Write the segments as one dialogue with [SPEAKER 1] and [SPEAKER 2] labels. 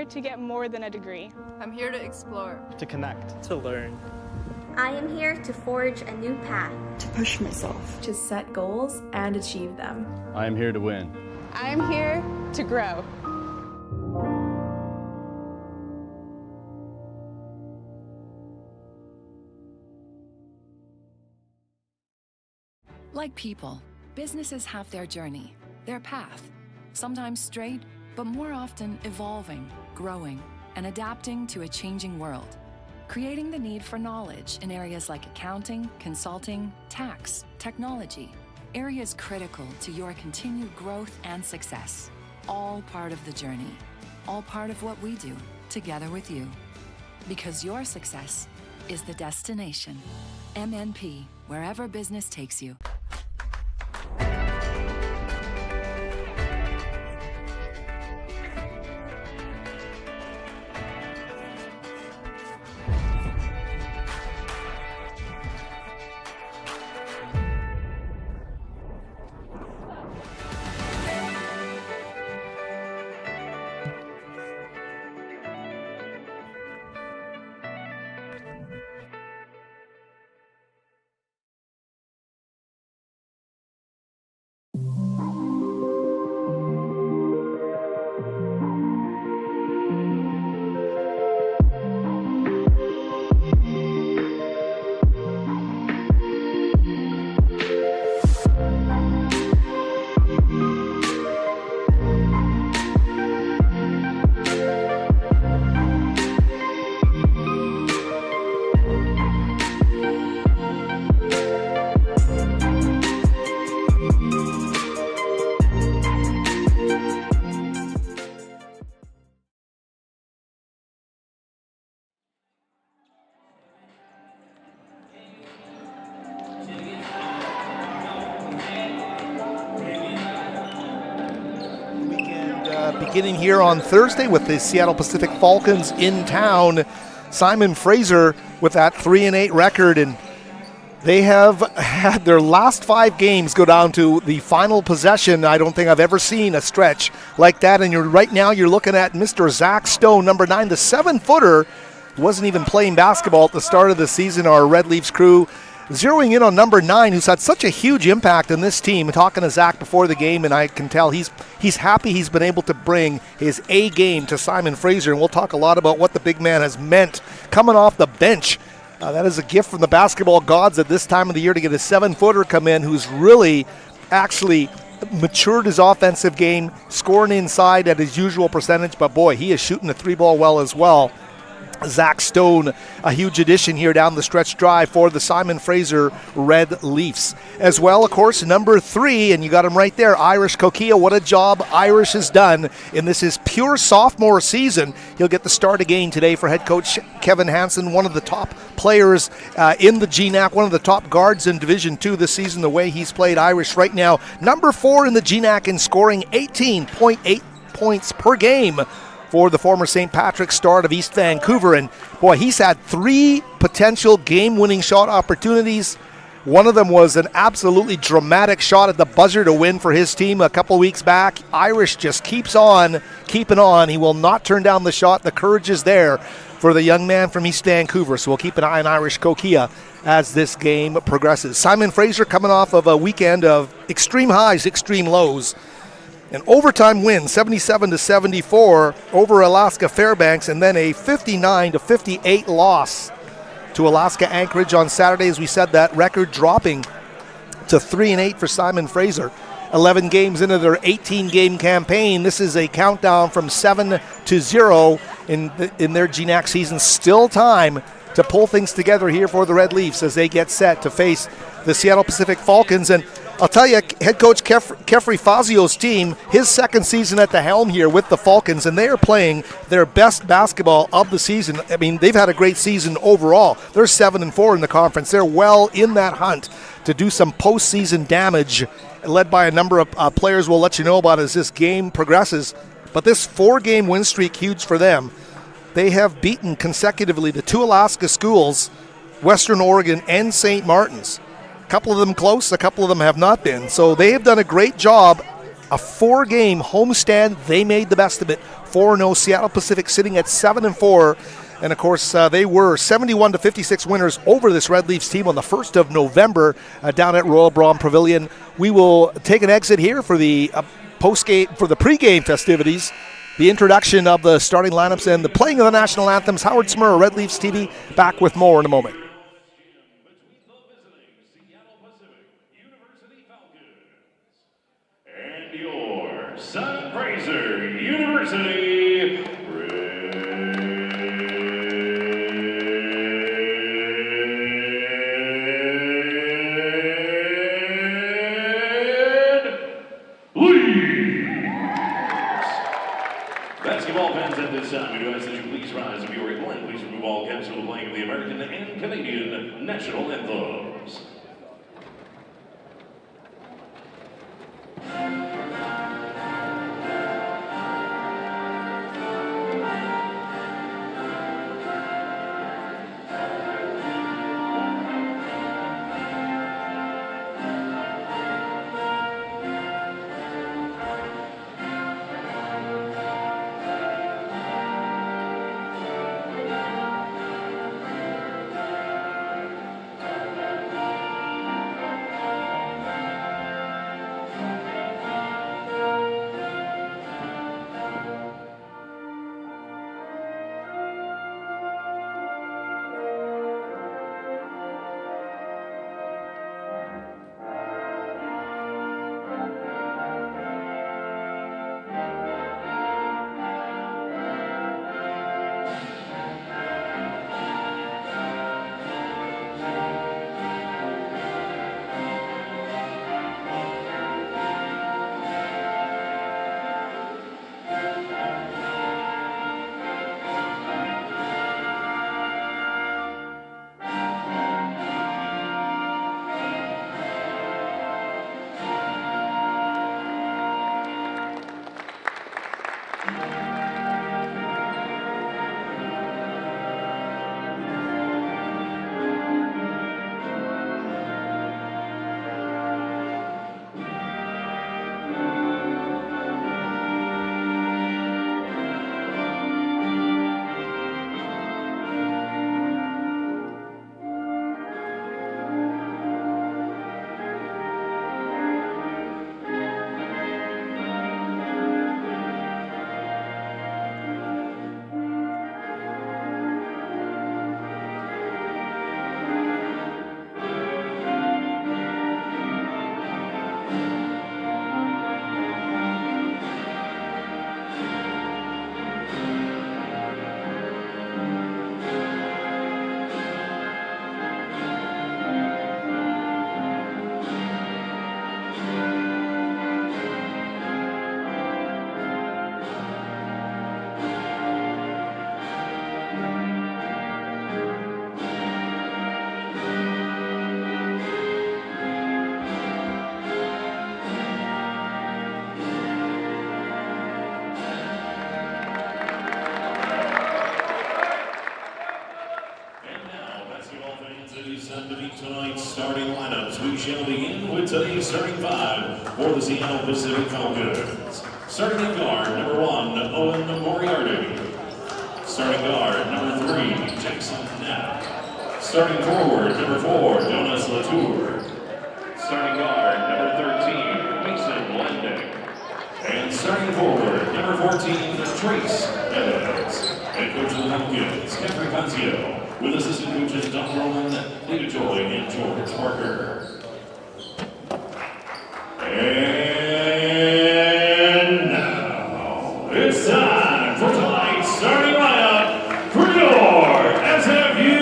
[SPEAKER 1] here to get more than a degree.
[SPEAKER 2] I'm here to explore.
[SPEAKER 3] To connect.
[SPEAKER 4] To learn.
[SPEAKER 5] I am here to forge a new path.
[SPEAKER 6] To push myself.
[SPEAKER 7] To set goals and achieve them.
[SPEAKER 3] I am here to win.
[SPEAKER 1] I am here to grow.
[SPEAKER 8] Like people, businesses have their journey, their path, sometimes straight, but more often evolving, growing, and adapting to a changing world, creating the need for knowledge in areas like accounting, consulting, tax, technology, areas critical to your continued growth and success. All part of the journey, all part of what we do together with you. Because your success is the destination. MNP, wherever business takes you.
[SPEAKER 9] Beginning here on Thursday with the Seattle Pacific Falcons in town. Simon Fraser with that 3-8 record, and they have had their last 5 games go down to the final possession. I don't think I've ever seen a stretch like that. And right now you're looking at Mr. Zach Stone, number 9, the 7-footer. Wasn't even playing basketball at the start of the season. Our Red Leafs crew zeroing in on number 9, who's had such a huge impact on this team. Talking to Zach before the game, and I can tell he's happy he's been able to bring his A game to Simon Fraser, and we'll talk a lot about what the big man has meant coming off the bench. That is a gift from the basketball gods at this time of the year to get a 7-footer come in who's really actually matured his offensive game, scoring inside at his usual percentage, but boy, he is shooting the 3-ball well as well. Zach Stone, a huge addition here down the stretch drive for the Simon Fraser Red Leafs. As well, of course, number 3, and you got him right there, Irish Kokia. What a job Irish has done in this his pure sophomore season. He'll get the start again today for head coach Kevin Hansen, one of the top players in the GNAC, one of the top guards in Division 2 this season, the way he's played. Irish right now, number 4 in the GNAC in scoring, 18.8 points per game for the former St. Patrick's Start of East Vancouver. And boy, he's had 3 potential game-winning shot opportunities. One of them was an absolutely dramatic shot at the buzzer to win for his team a couple weeks back. Irish just keeps on keeping on. He will not turn down the shot. The courage is there for the young man from East Vancouver. So we'll keep an eye on Irish Kokia as this game progresses. Simon Fraser coming off of a weekend of extreme highs, extreme lows. An overtime win, 77-74 over Alaska Fairbanks, and then a 59-58 loss to Alaska Anchorage on Saturday. As we said, that record dropping to 3-8 for Simon Fraser. 11 games into their 18-game campaign. This is a countdown from 7-0 in their GNAC season. Still time to pull things together here for the Red Leafs as they get set to face the Seattle Pacific Falcons. And I'll tell you, head coach Kefri Fazio's team, his second season at the helm here with the Falcons, and they are playing their best basketball of the season. I mean, they've had a great season overall. They're 7-4 in the conference. They're well in that hunt to do some postseason damage, led by a number of players we'll let you know about as this game progresses. But this 4-game win streak, huge for them. They have beaten consecutively the 2 Alaska schools, Western Oregon and St. Martin's. A couple of them close, a couple of them have not been. So they have done a great job a 4-game homestand. They made the best of it. 4-0. Seattle Pacific sitting at 7-4. And, of course, they were 71-56 winners over this Red Leafs team on the 1st of November down at Royal Braun Pavilion. We will take an exit here for the pregame festivities, the introduction of the starting lineups, and the playing of the national anthems. Howard Smurr, Red Leafs TV, back with more in a moment.
[SPEAKER 2] And your Simon Fraser University Basketball fans, at this time, we do ask that you please rise if you are inclined. Please remove all caps for the playing of the American and Canadian national anthems. Tonight's starting lineups. We shall begin with today's starting 5 for the Seattle Pacific Falcons. Starting at guard, number 1, Owen Moriarty. Starting guard, number 3, Jackson Knapp. Starting forward, number 4, Jonas Latour. Starting guard, number 13, Mason Lending. And starting forward, number 14, Trace Evans. Head coach of the Falcons, Catherine Fazio. With assistant coaches Don Roman, David Joy, and George Parker. And now it's time for tonight's starting lineup for your SFU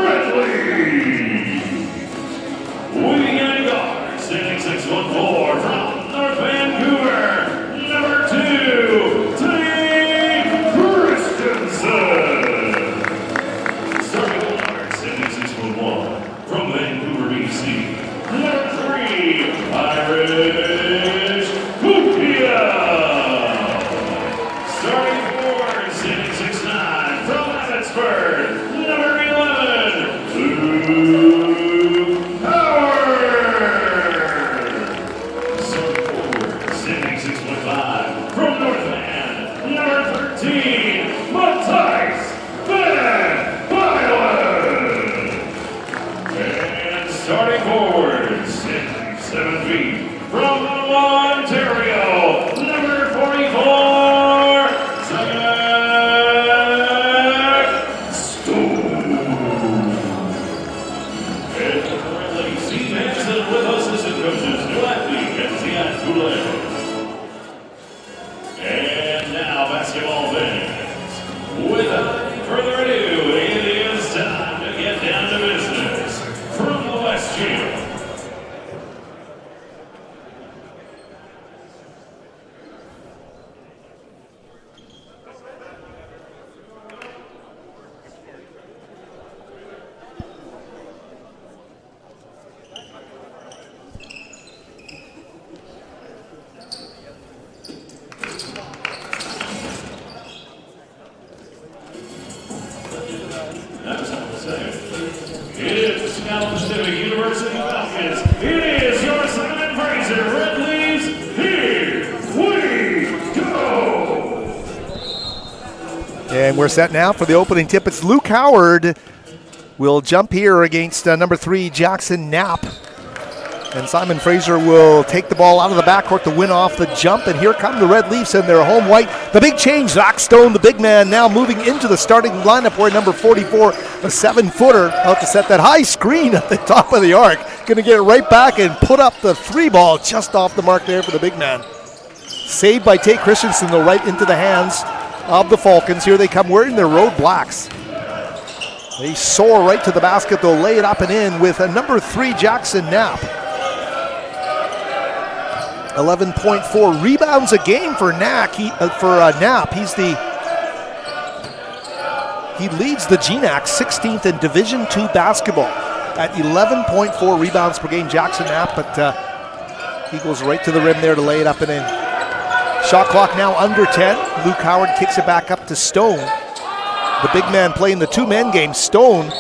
[SPEAKER 2] Red Leafs. We begin at guard, standing 6'14" from North Vancouver, number 2, Dave Christensen. From Vancouver, starting forward, 7 feet, from Ontario, number 44, Zach Stone. And currently, Steve Hansen with assistant coaches, Duatli and Ziad Goulet. And now, basketball fans, without any further ado, it is time to get down to business from the West Gym. That's all I'm saying. It is the Seattle Pacific University Falcons. It is your Simon Fraser Red Leaves. Here we go!
[SPEAKER 9] And we're set now for the opening tip. It's Luke Howard will jump here against number 3, Jackson Knapp. And Simon Fraser will take the ball out of the backcourt to win off the jump. And here come the Red Leafs in their home white. The big change, Zach Stone, the big man, now moving into the starting lineup where number 44, the 7-footer, out to set that high screen at the top of the arc. Going to get it right back and put up the 3 ball just off the mark there for the big man. Saved by Tate Christensen, though, right into the hands of the Falcons. Here they come wearing their road blacks. They soar right to the basket. They'll lay it up and in with a number 3, Jackson Knapp. 11.4 rebounds a game for Knapp. He leads the GNAC 16th in Division II basketball at 11.4 rebounds per game. Jackson Knapp, but he goes right to the rim there to lay it up and in. Shot clock now under 10. Luke Howard kicks it back up to Stone. The big man playing the 2-man game. Stone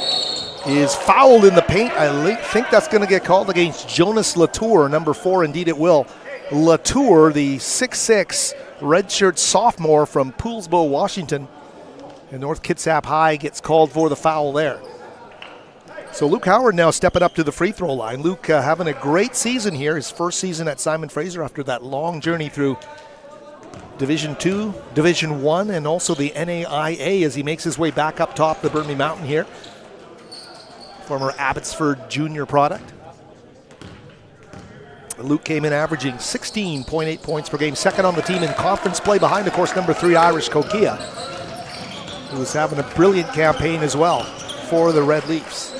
[SPEAKER 9] is fouled in the paint. I think that's going to get called against Jonas Latour, number 4. Indeed it will. Latour, the 6'6", redshirt sophomore from Poulsbo, Washington. And North Kitsap High gets called for the foul there. So Luke Howard now stepping up to the free throw line. Luke having a great season here, his first season at Simon Fraser after that long journey through Division II, Division I, and also the NAIA as he makes his way back up top the Burnaby Mountain here. Former Abbotsford junior product. Luke came in averaging 16.8 points per game, second on the team in conference play behind, of course, number 3, Irish Kokia, who was having a brilliant campaign as well for the Red Leafs.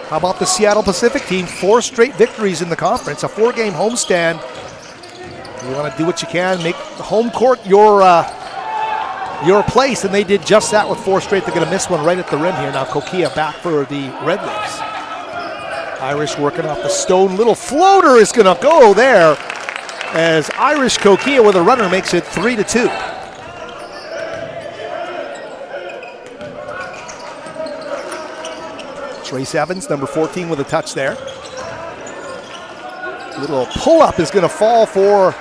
[SPEAKER 9] How about the Seattle Pacific team? 4 straight victories in the conference, a 4-game homestand. You want to do what you can, make the home court your place, and they did just that with 4 straight. They're going to miss one right at the rim here. Now Kokia back for the Red Leafs. Irish working off the Stone. Little floater is going to go there as Irish Kokia with a runner makes it 3-2. Trace Evans, number 14, with a touch there. Little pull-up is going to fall for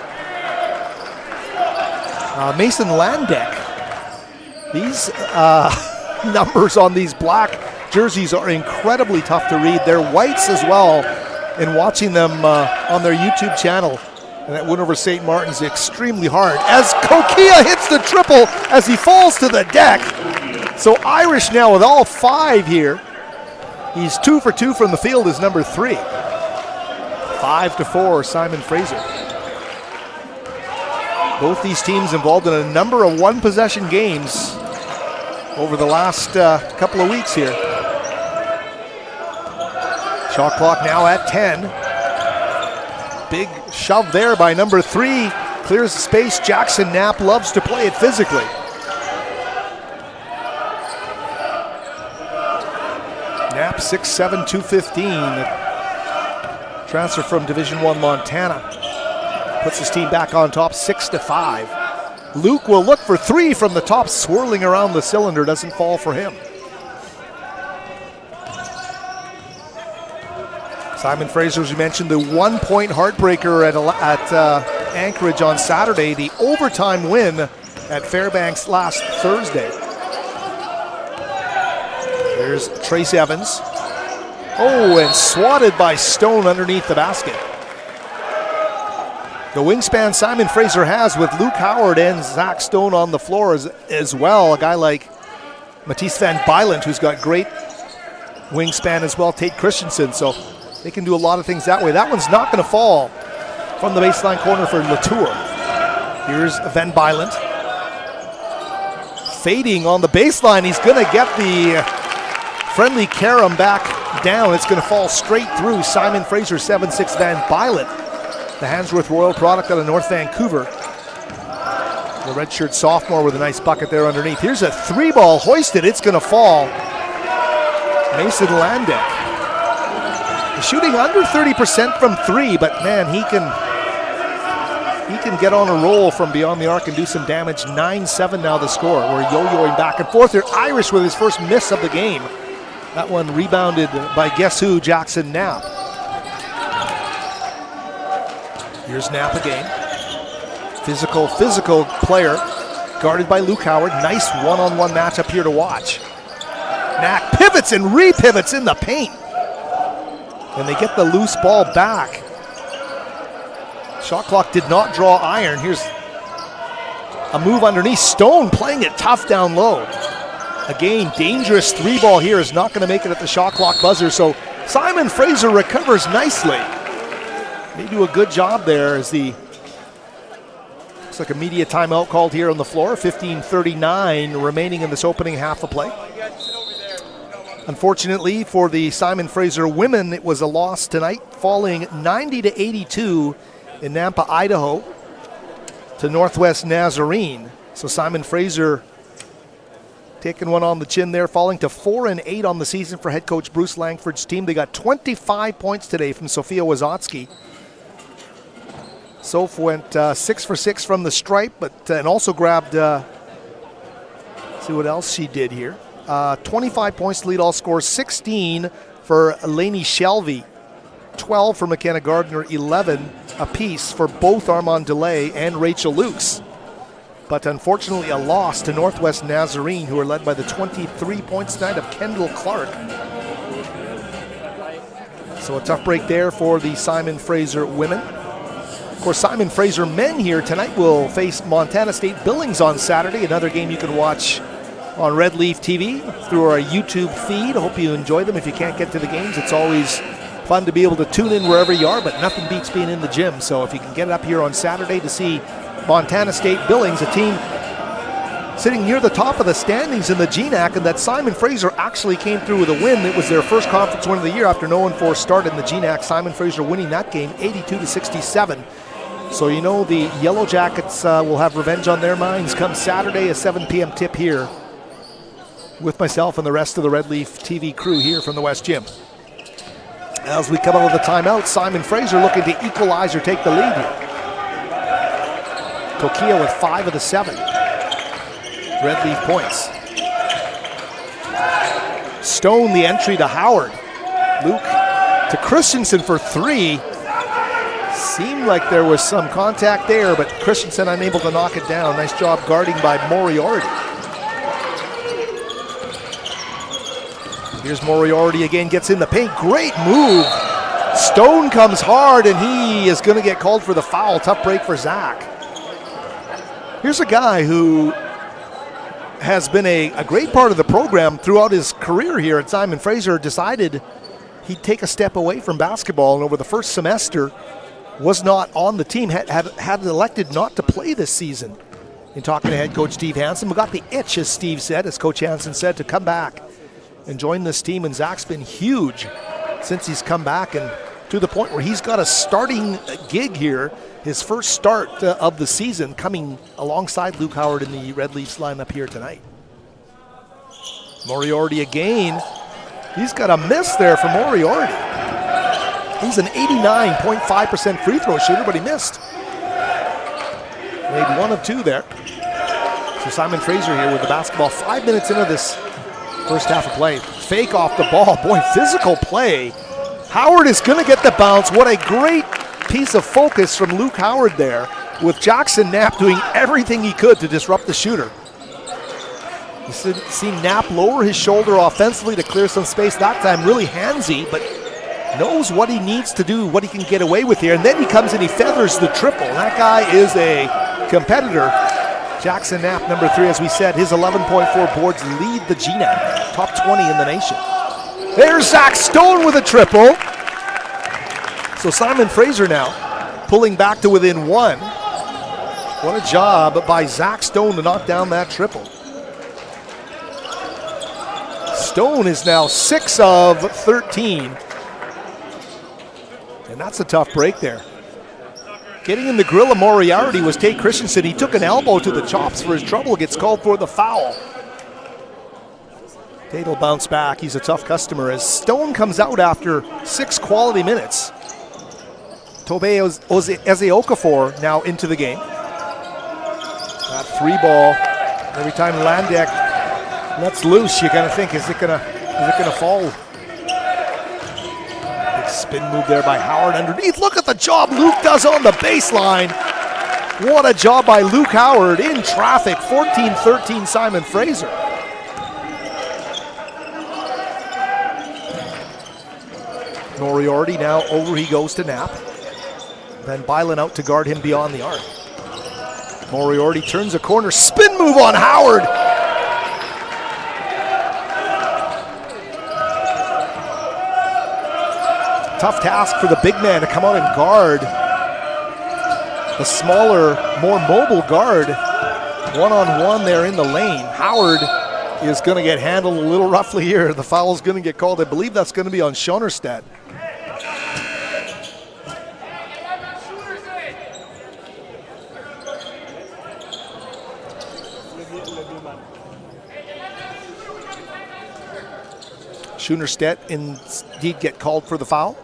[SPEAKER 9] Mason Landeck. These numbers on these black jerseys are incredibly tough to read. They're whites as well, and watching them on their YouTube channel, and that win over St. Martin's extremely hard. As Kokia hits the triple as he falls to the deck. So Irish now with all 5 here. He's 2 for 2 from the field is number 3. 5-4, Simon Fraser. Both these teams involved in a number of one-possession games over the last couple of weeks here. Shot clock now at 10. Big shove there by number 3. Clears the space. Jackson Knapp loves to play it physically. Knapp 6'7", 215. Transfer from Division I Montana. Puts his team back on top 6-5. Luke will look for 3 from the top, swirling around the cylinder. Doesn't fall for him. Simon Fraser, as you mentioned, the 1-point heartbreaker at Anchorage on Saturday, the overtime win at Fairbanks last Thursday. There's Trace Evans. Oh, and swatted by Stone underneath the basket. The wingspan Simon Fraser has with Luke Howard and Zach Stone on the floor as well. A guy like Matisse Van Bylent, who's got great wingspan as well, Tate Christensen. So they can do a lot of things that way. That one's not going to fall from the baseline corner for Latour. Here's Van Bylent. Fading on the baseline. He's going to get the friendly carom back down. It's going to fall straight through Simon Fraser, 7'6" Van Bylent. The Handsworth Royal product out of North Vancouver. The redshirt sophomore with a nice bucket there underneath. Here's a 3-ball hoisted. It's going to fall. Mason Landek. Shooting under 30% from 3, but man, he can get on a roll from beyond the arc and do some damage. 9-7 now the score. We're yo-yoing back and forth here. Irish with his first miss of the game. That one rebounded by guess who? Jackson Knapp. Here's Knapp again. Physical player, guarded by Luke Howard. Nice one-on-one matchup here to watch. Knapp pivots and re-pivots in the paint. And they get the loose ball back. Shot clock did not draw iron. Here's a move underneath. Stone playing it tough down low. Again, dangerous 3-ball here is not going to make it at the shot clock buzzer. So Simon Fraser recovers nicely. They do a good job there as looks like a media timeout called here on the floor. 15:39 remaining in this opening half of play. Unfortunately for the Simon Fraser women, it was a loss tonight, falling 90-82 in Nampa, Idaho to Northwest Nazarene. So Simon Fraser taking one on the chin there, falling to 4-8 on the season for head coach Bruce Langford's team. They got 25 points today from Sofia Wazotsky. Soph went 6 for 6 from the stripe, and also grabbed, see what else she did here. 25 points to lead all scores, 16 for Lainey Shelby, 12 for McKenna Gardner, 11 apiece for both Armand DeLay and Rachel Lukes. But unfortunately a loss to Northwest Nazarene, who are led by the 23 points tonight of Kendall Clark. So a tough break there for the Simon Fraser women. Of course, Simon Fraser men here tonight will face Montana State Billings on Saturday, another game you can watch on Red Leaf TV through our YouTube feed. I hope you enjoy them. If you can't get to the games, it's always fun to be able to tune in wherever you are, but nothing beats being in the gym. So if you can get it up here on Saturday to see Montana State Billings, a team sitting near the top of the standings in the GNAC, and that Simon Fraser actually came through with a win. It was their first conference win of the year after 0-4 start in the GNAC. Simon Fraser winning that game 82-67. So you know the Yellow Jackets will have revenge on their minds come Saturday, a 7 p.m. tip here with myself and the rest of the Red Leaf TV crew here from the West Gym. As we come out of the timeout, Simon Fraser looking to equalize or take the lead here. Tokia with 5 of the 7 Red Leaf points. Stone the entry to Howard. Luke to Christensen for 3. Seemed like there was some contact there, but Christensen unable to knock it down. Nice job guarding by Moriarty. Here's Moriarty again, gets in the paint. Great move. Stone comes hard, and he is going to get called for the foul. Tough break for Zach. Here's a guy who has been a great part of the program throughout his career here at Simon Fraser. Decided he'd take a step away from basketball, and over the first semester was not on the team, had elected not to play this season. In talking to head coach Steve Hansen, we got the itch, as Steve said, as Coach Hansen said, to come back and join this team. And Zach's been huge since he's come back, and to the point where he's got a starting gig here, his first start of the season, coming alongside Luke Howard in the Red Leafs lineup here tonight. Moriarty again. He's got a miss there for Moriarty. He's an 89.5% free throw shooter, but he missed. Made 1 of 2 there. So Simon Fraser here with the basketball 5 minutes into this first half of play. Fake off the ball. Boy, physical play. Howard is going to get the bounce. What a great piece of focus from Luke Howard there, with Jackson Knapp doing everything he could to disrupt the shooter. You see Knapp lower his shoulder offensively to clear some space. That time really handsy, but knows what he needs to do, what he can get away with here. And then he comes and he feathers the triple. That guy is a competitor. Jackson Knapp, number 3, as we said, his 11.4 boards lead the GNAP, top 20 in the nation. There's Zach Stone with a triple. So Simon Fraser now pulling back to within 1. What a job by Zach Stone to knock down that triple. Stone is now 6 of 13. And that's a tough break there. Getting in the grill of Moriarty was Tate Christensen. He took an elbow to the chops for his trouble, gets called for the foul. Tate will bounce back. He's a tough customer as Stone comes out after 6 quality minutes. Tobe Eze-Okafor now into the game. That 3 ball, every time Landek lets loose, you gotta think, is it gonna fall? Big spin move there by Howard underneath. Look at the job Luke does on the baseline. What a job by Luke Howard in traffic. 14-13 Simon Fraser. Moriarty now over he goes to Knapp. Then Bylan out to guard him beyond the arc. Moriarty turns a corner, spin move on Howard. Tough task for the big man to come out and guard the smaller, more mobile guard. One-on-one there in the lane. Howard is going to get handled a little roughly here. The foul is going to get called. I believe that's going to be on Schonerstedt. Schonerstedt indeed get called for the foul.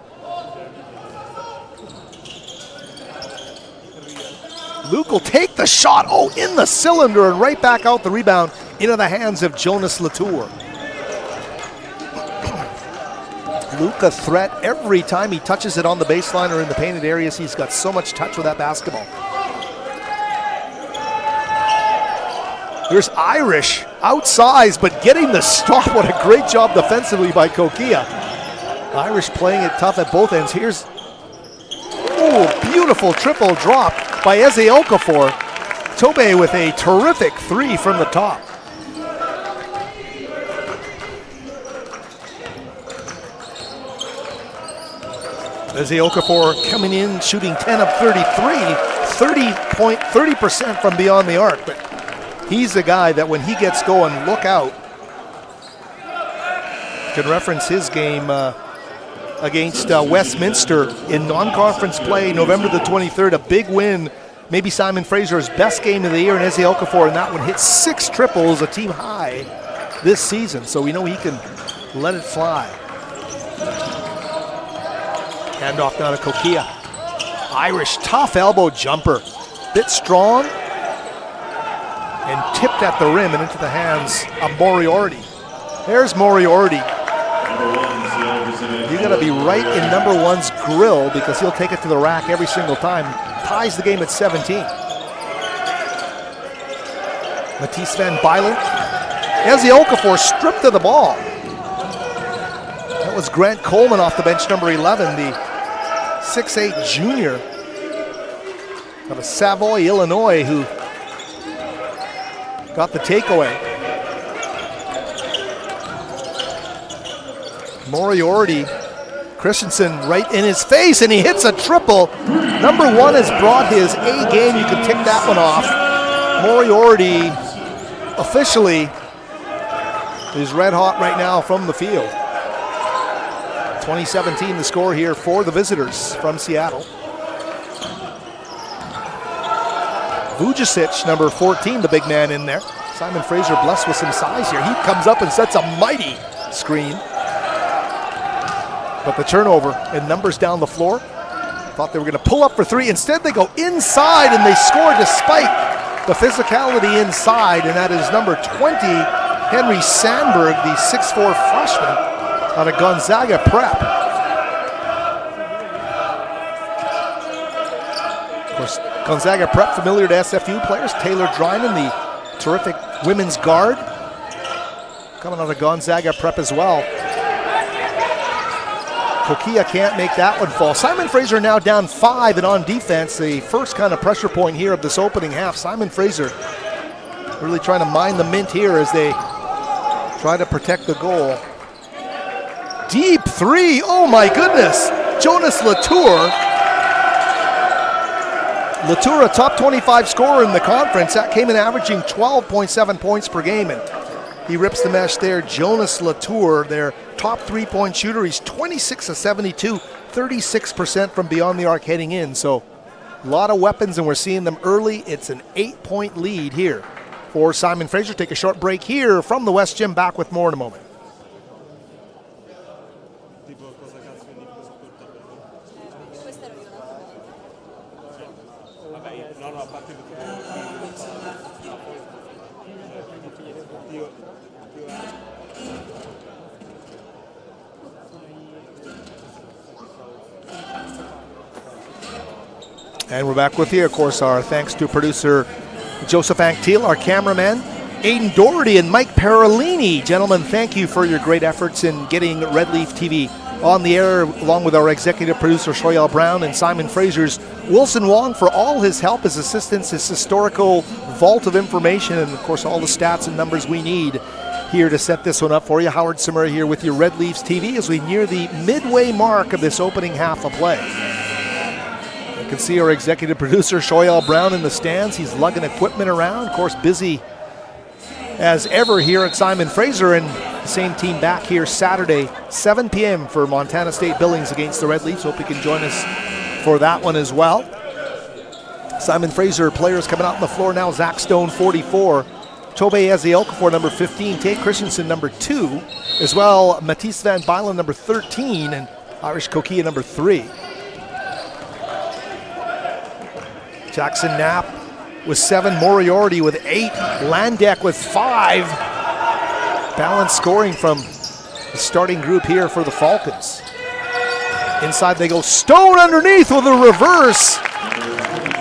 [SPEAKER 9] Luke will take the shot. Oh, in the cylinder and right back out the rebound into the hands of Jonas Latour. Luke a threat every time he touches it on the baseline or in the painted areas. He's got so much touch with that basketball. Here's Irish, outsized, but getting the stop. What a great job defensively by Kokia. Irish playing it tough at both ends. Here's, beautiful triple drop by Eze-Okafor. Tobe with a terrific 3 from the top. Eze-Okafor coming in, shooting 10 of 33, 30% from beyond the arc. But he's the guy that when he gets going, look out. You can reference his game against Westminster in non-conference play, November the 23rd, a big win. Maybe Simon Fraser's best game of the year, and Eze-Okafor in that one hit 6 triples, a team high this season. So we know he can let it fly. Handoff now to Kokia. Irish, tough elbow jumper. Bit strong. And tipped at the rim and into the hands of Moriarty. There's Moriarty. You gotta be right in number 1's grill because he'll take it to the rack every single time. Ties the game at 17. Matisse Van Bylen. Eze-Okafor stripped of the ball. That was Grant Coleman off the bench, number 11, the 6'8 junior out of Savoy, Illinois, who got the takeaway. Moriarty, Christensen right in his face, and he hits a triple. Number 1 has brought his A game. You can tick that one off. Moriarty officially is red hot right now from the field. 2017 the score here for the visitors from Seattle. Vujicic, number 14, the big man in there. Simon Fraser blessed with some size here. He comes up and sets a mighty screen. But the turnover and numbers down the floor. Thought they were going to pull up for 3. Instead, they go inside and they score despite the physicality inside. And that is number 20, Henry Sandberg, the 6'4 freshman out of Gonzaga Prep. Of course, Gonzaga Prep familiar to SFU players. Taylor Drynan, the terrific women's guard. coming out of Gonzaga prep as well. Kokia can't make that one fall. Simon Fraser now down 5 and on defense. The first kind of pressure point here of this opening half. Simon Fraser really trying to mine the mint here as they try to protect the goal. Deep 3, oh my goodness. Jonas Latour. Latour, a top 25 scorer in the conference. That came in averaging 12.7 points per game, and he rips the mesh there. Jonas Latour, their top 3-point shooter. He's 26 of 72, 36% from beyond the arc heading in. So a lot of weapons, and we're seeing them early. It's an 8-point lead here for Simon Fraser. Take a short break here from the West Gym. Back with more in a moment. And we're back with you. Of course, our thanks to producer Joseph Anctil, our cameraman, Aidan Doherty, and Mike Parolini. Gentlemen, thank you for your great efforts in getting Red Leaf TV on the air, along with our executive producer, Shoyal Brown, and Simon Fraser's Wilson Wong for all his help, his assistance, his historical vault of information, and, of course, all the stats and numbers we need here to set this one up for you. Howard Samura here with your Red Leafs TV as we near the midway mark of this opening half of play. You can see our executive producer, Shoyal Brown, in the stands. He's lugging equipment around. Of course, busy as ever here at Simon Fraser, and the same team back here Saturday, 7 p.m. for Montana State Billings against the Red Leafs. Hope you can join us for that one as well. Simon Fraser players coming out on the floor now. Zach Stone, 44. Tobe Eziokafor, number 15. Tate Christensen, number 2. As well, Matisse Van Bylen, number 13. And Irish Kokia, number 3. Jackson Knapp with 7, Moriarty with 8, Landek with 5. Balanced scoring from the starting group here for the Falcons. Inside they go, Stone underneath with a reverse.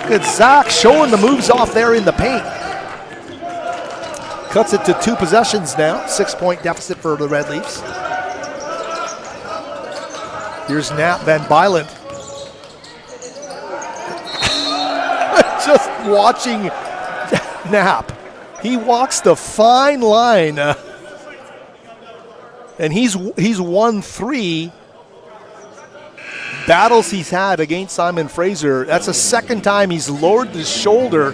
[SPEAKER 9] Good Zach showing the moves off there in the paint. Cuts it to 2 possessions now, 6-point deficit for the Red Leafs. Here's Knapp, Van Bylen. Just watching Knapp. He walks the fine line. And he's won 3 battles he's had against Simon Fraser. That's the second time he's lowered his shoulder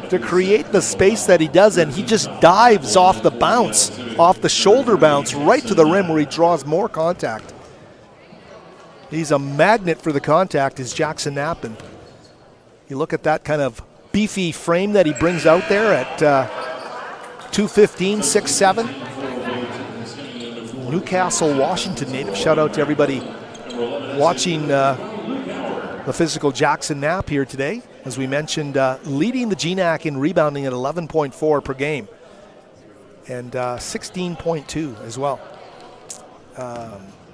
[SPEAKER 9] to create the space that he does, and he just dives off the bounce, off the shoulder bounce, right to the rim where he draws more contact. He's a magnet for the contact, is Jackson Knapp. And you look at that kind of beefy frame that he brings out there at 215, 6'7". Newcastle, Washington native. Shout out to everybody watching the physical Jackson Knapp here today. As we mentioned, leading the GNAC in rebounding at 11.4 per game. And 16.2 as well.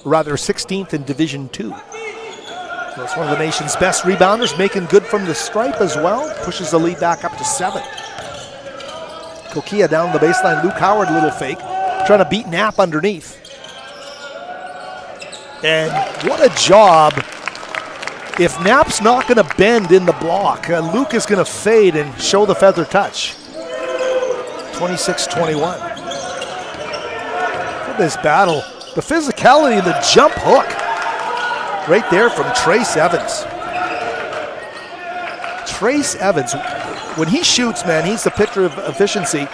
[SPEAKER 9] Rather 16th in Division II. So it's one of the nation's best rebounders, making good from the stripe as well. Pushes the lead back up to 7. Kokia down the baseline. Luke Howard, little fake. Trying to beat Knapp underneath. And what a job. If Knapp's not going to bend in the block, Luke is going to fade and show the feather touch. 26-21. Look at this battle. The physicality and the jump hook. Right there from Trace Evans. Trace Evans, when he shoots, man, he's the picture of efficiency.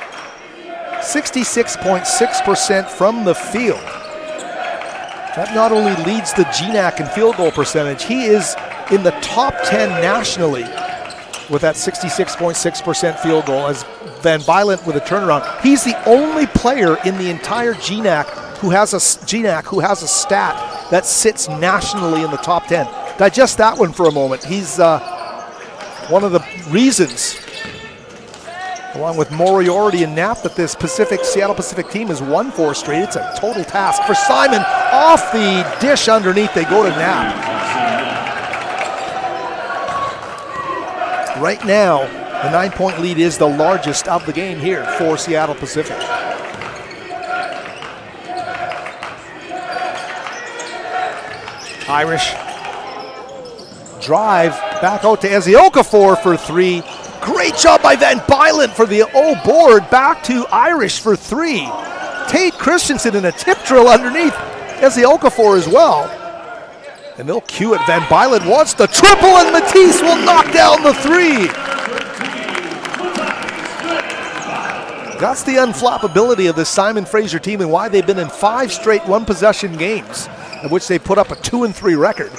[SPEAKER 9] 66.6% from the field. That not only leads the GNAC in field goal percentage, he is in the top 10 nationally with that 66.6% field goal, as Van Bylen with a turnaround. He's the only player in the entire GNAC who has a stat that sits nationally in the top 10. Digest that one for a moment. He's one of the reasons, along with Moriarty and Knapp, that this Seattle Pacific team has won 4 straight. It's a total task for Simon. Off the dish underneath, they go to Knapp. Right now, the 9-point lead is the largest of the game here for Seattle Pacific. Irish drive back out to Ezzy Okafor for 3. Great job by Van Bylen for the board. Back to Irish for 3. Tate Christensen in a tip drill underneath Ezzy Okafor as well. And they'll cue it. Van Bylen wants the triple, and Matisse will knock down the 3. That's the unflappability of this Simon Fraser team and why they've been in 5 straight one-possession games, of which they put up a 2-3 record.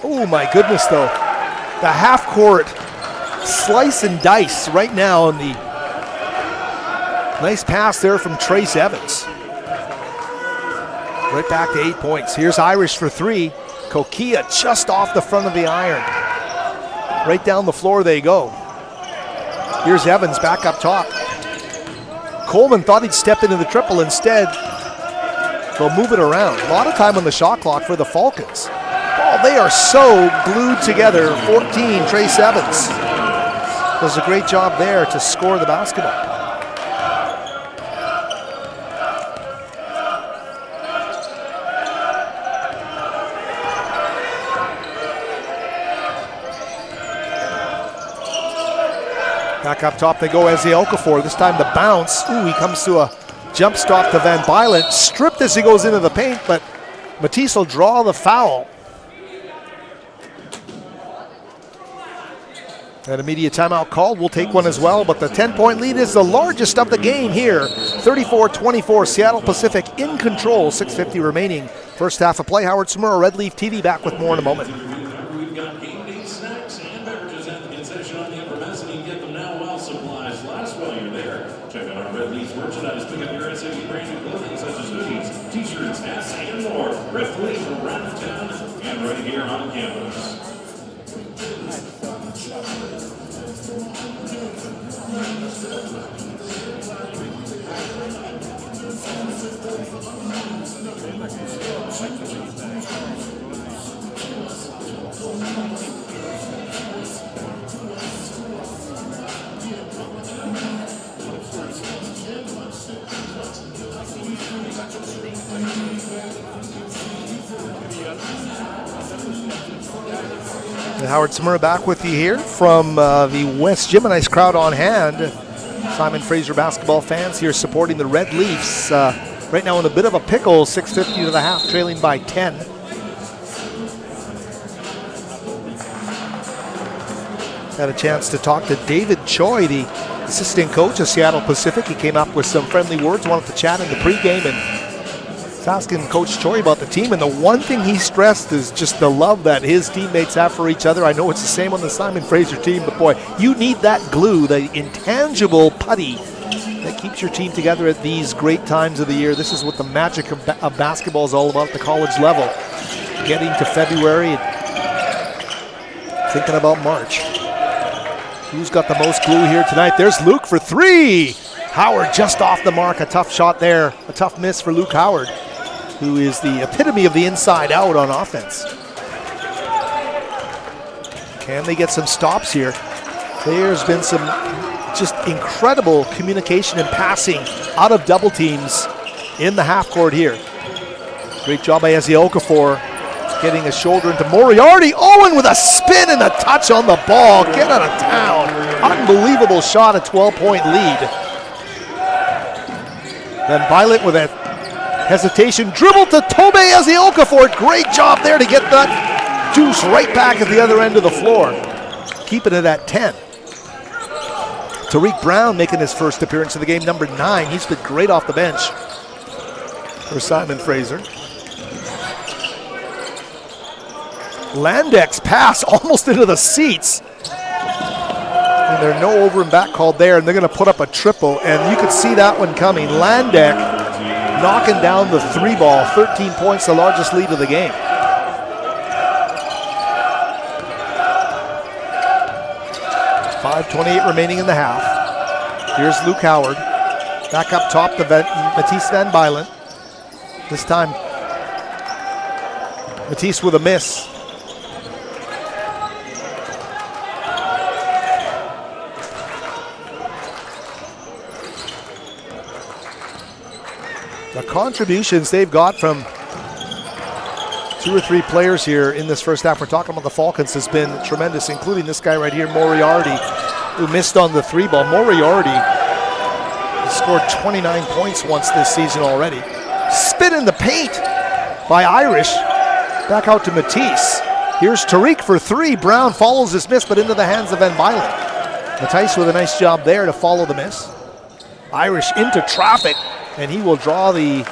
[SPEAKER 9] Oh my goodness, though. The half-court slice and dice right now, and the nice pass there from Trace Evans. Right back to 8 points. Here's Irish for 3. Kokia just off the front of the iron. Right down the floor they go. Here's Evans back up top. Coleman thought he'd step into the triple. Instead, they'll move it around. A lot of time on the shot clock for the Falcons. Oh, they are so glued together. 14, Trace Evans does a great job there to score the basketball. Back up top they go, Ezzy Okafor. This time the bounce. Ooh, he comes to a jump stop to Van Bylen. Stripped as he goes into the paint, but Matisse will draw the foul. An immediate timeout called. We'll take one as well, but the 10-point lead is the largest of the game here. 34-24, Seattle Pacific in control. 6:50 remaining. First half of play. Howard Smurl, Red Leaf TV, back with more in a moment.
[SPEAKER 2] We've got game day snacks and beverages at the concession on the upper mess, and you can get them now while supplies last. While you're there, check out our Red Leafs merchandise. Pick up your SFU branded clothing such as hoodies, t-shirts, hats, and more. Red Leaf around town and right here on campus.
[SPEAKER 9] Howard Smurl back with you here from the West Gemini's crowd on hand. Simon Fraser basketball fans here supporting the Red Leafs. Right now in a bit of a pickle, 6:50 to the half, trailing by 10. Had a chance to talk to David Choi, the assistant coach of Seattle Pacific. He came up with some friendly words, wanted to chat in the pregame, and was asking Coach Choi about the team. And the one thing he stressed is just the love that his teammates have for each other. I know it's the same on the Simon Fraser team, but boy, you need that glue, the intangible putty that keeps your team together at these great times of the year. This is what the magic of basketball is all about at the college level. Getting to February and thinking about March. Who's got the most glue here tonight? There's Luke for 3. Howard just off the mark. A tough shot there. A tough miss for Luke Howard, who is the epitome of the inside out on offense. Can they get some stops here? There's been some just incredible communication and passing out of double teams in the half court here. Great job by Ezzy Okafor, getting a shoulder into Moriarty. Owen with a spin and a touch on the ball. Get out of town. Unbelievable shot, a 12-point lead. Then Violet with a hesitation. Dribble to Tobe Ezzy Okafor. Great job there to get that juice right back at the other end of the floor. Keeping it at 10. Tariq Brown making his first appearance of the game, number 9. He's been great off the bench for Simon Fraser. Landek's pass almost into the seats. And there are no over and back called there, and they're going to put up a triple, and you could see that one coming. Landek knocking down the 3 ball, 13 points, the largest lead of the game. .5:28 remaining in the half. Here's Luke Howard. Back up top to Matisse Van Bylen. This time, Matisse with a miss. The contributions they've got from 2 or 3 players here in this first half. We're talking about the Falcons has been tremendous, including this guy right here, Moriarty, who missed on the 3 ball. Moriarty has scored 29 points once this season already. Spit in the paint by Irish. Back out to Matisse. Here's Tariq for 3. Brown follows his miss, but into the hands of Van Bylen. Matisse with a nice job there to follow the miss. Irish into traffic, and he will draw the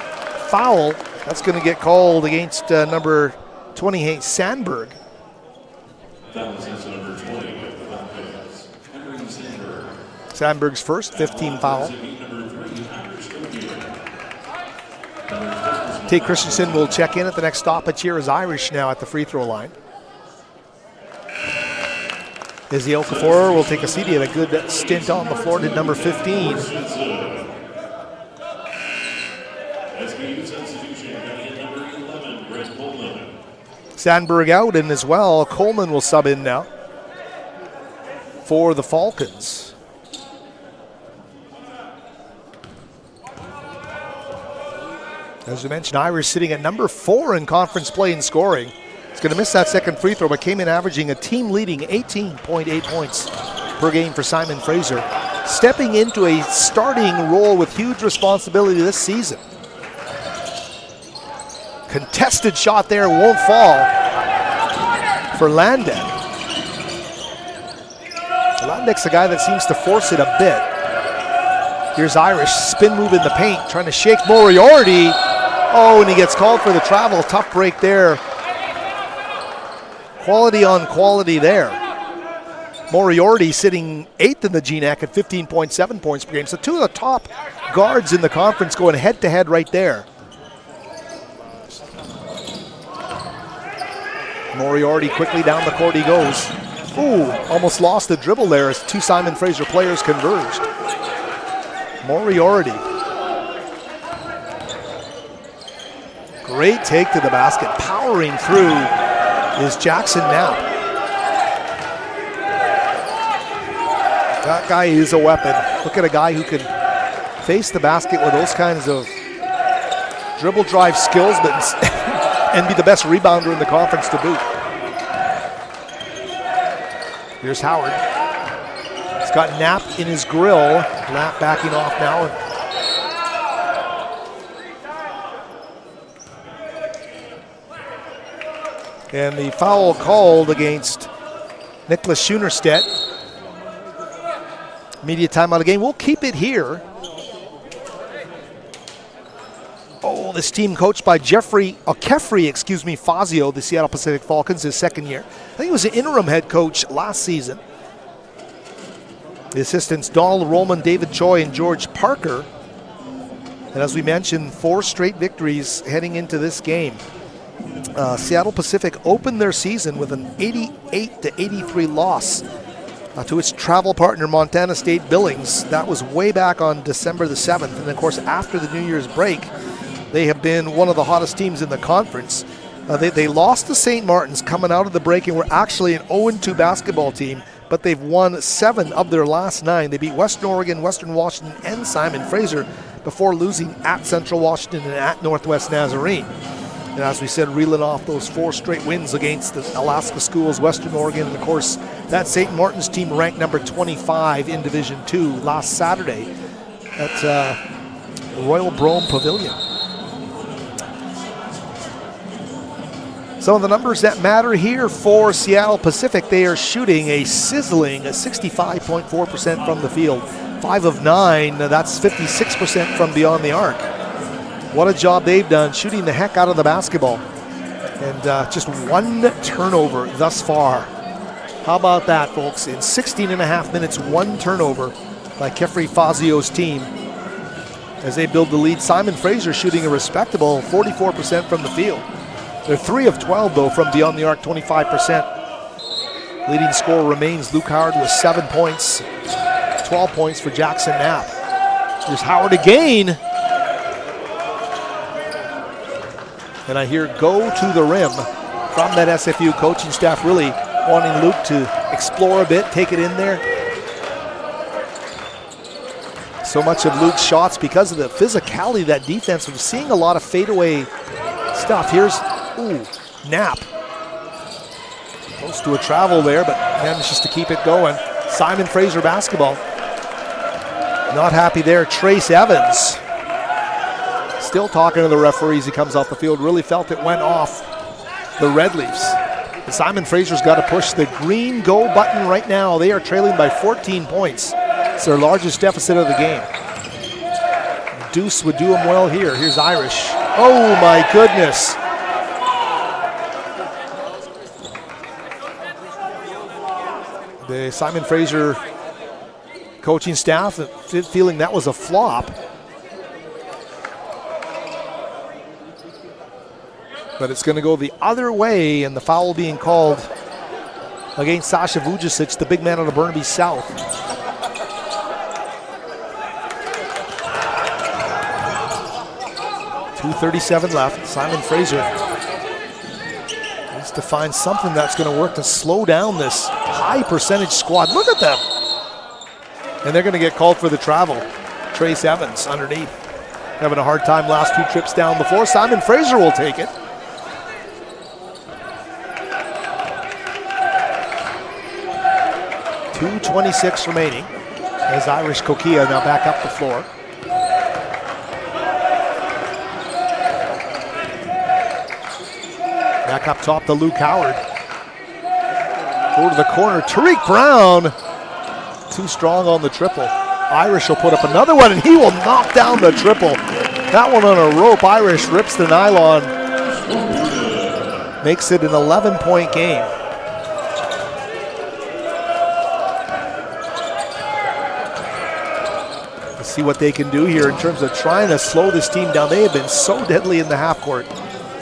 [SPEAKER 9] foul. That's going to get called against number 28, Sandberg.
[SPEAKER 2] That was his number 20 with the Henry Sandberg.
[SPEAKER 9] Sandberg's first 15 foul. Tate Christensen will check in at the next stoppage here as Irish now at the free throw line. Izzy Okafor will take a seat. He had a good stint on the floor, did number 15. Sandberg out, and as well, Coleman will sub in now for the Falcons. As we mentioned, Irish sitting at number 4 in conference play in scoring. He's going to miss that second free throw, but came in averaging a team-leading 18.8 points per game for Simon Fraser, stepping into a starting role with huge responsibility this season. Contested shot there, won't fall for Landek. Landek's a guy that seems to force it a bit. Here's Irish, spin move in the paint, trying to shake Moriarty. Oh, and he gets called for the travel. Tough break there. Quality on quality there. Moriarty sitting 8th in the GNAC at 15.7 points per game. So 2 of the top guards in the conference going head-to-head right there. Moriarty quickly down the court he goes. Ooh, almost lost the dribble there as 2 Simon Fraser players converged. Moriarty. Great take to the basket. Powering through is Jackson Knapp. That guy is a weapon. Look at a guy who can face the basket with those kinds of dribble drive skills, but and be the best rebounder in the conference to boot. Here's Howard. He's got Knapp in his grill. Knapp backing off now. And the foul called against Nicholas Schoenerstedt. Immediate timeout of game. We'll keep it here. Oh, this team coached by Kefri Fazio, the Seattle Pacific Falcons, his second year. I think he was an interim head coach last season. The assistants Donald Roman, David Choi, and George Parker. And as we mentioned, 4 straight victories heading into this game. Seattle Pacific opened their season with an 88-83 loss to its travel partner, Montana State Billings. That was way back on December the 7th. And of course, after the New Year's break, they have been one of the hottest teams in the conference. They lost to St. Martin's coming out of the break and were actually an 0-2 basketball team, but they've won 7 of their last 9. They beat Western Oregon, Western Washington, and Simon Fraser before losing at Central Washington and at Northwest Nazarene. And as we said, reeling off those 4 straight wins against the Alaska schools, Western Oregon, and of course, that St. Martin's team ranked number 25 in Division II last Saturday at Royal Brome Pavilion. Some of the numbers that matter here for Seattle Pacific, they are shooting a sizzling 65.4% from the field. 5 of 9, that's 56% from beyond the arc. What a job they've done shooting the heck out of the basketball. And just 1 turnover thus far. How about that, folks? In 16 and a half minutes, 1 turnover by Kefri Fazio's team as they build the lead. Simon Fraser shooting a respectable 44% from the field. They're 3 of 12, though, from beyond the arc, 25%. Leading scorer remains Luke Howard with 7 points, 12 points for Jackson Knapp. Here's Howard again. And I hear go to the rim from that SFU coaching staff, really wanting Luke to explore a bit, take it in there. So much of Luke's shots because of the physicality of that defense. We're seeing a lot of fadeaway stuff. Here's Knapp. Close to a travel there, but manages to keep it going. Simon Fraser basketball. Not happy there, Trace Evans. Still talking to the referees. He comes off the field. Really felt it went off the Red Leafs. And Simon Fraser's got to push the green go button right now. They are trailing by 14 points. It's their largest deficit of the game. Deuce would do him well here. Here's Irish. Oh my goodness. The Simon Fraser coaching staff feeling that was a flop. But it's going to go the other way, and the foul being called against Sasha Vujicic, the big man on the Burnaby South. .237 left. Simon Fraser needs to find something that's going to work to slow down this high percentage squad. Look at them. And they're going to get called for the travel. Trace Evans underneath. Having a hard time last two trips down the floor. Simon Fraser will take it. .226 remaining as Irish Kokia now back up the floor. Back up top to Luke Howard. Go to the corner. Tariq Brown. Too strong on the triple. Irish will put up another one, and he will knock down the triple. That one on a rope. Irish rips the nylon. Makes it an 11-point game. Let's see what they can do here in terms of trying to slow this team down. They have been so deadly in the half court.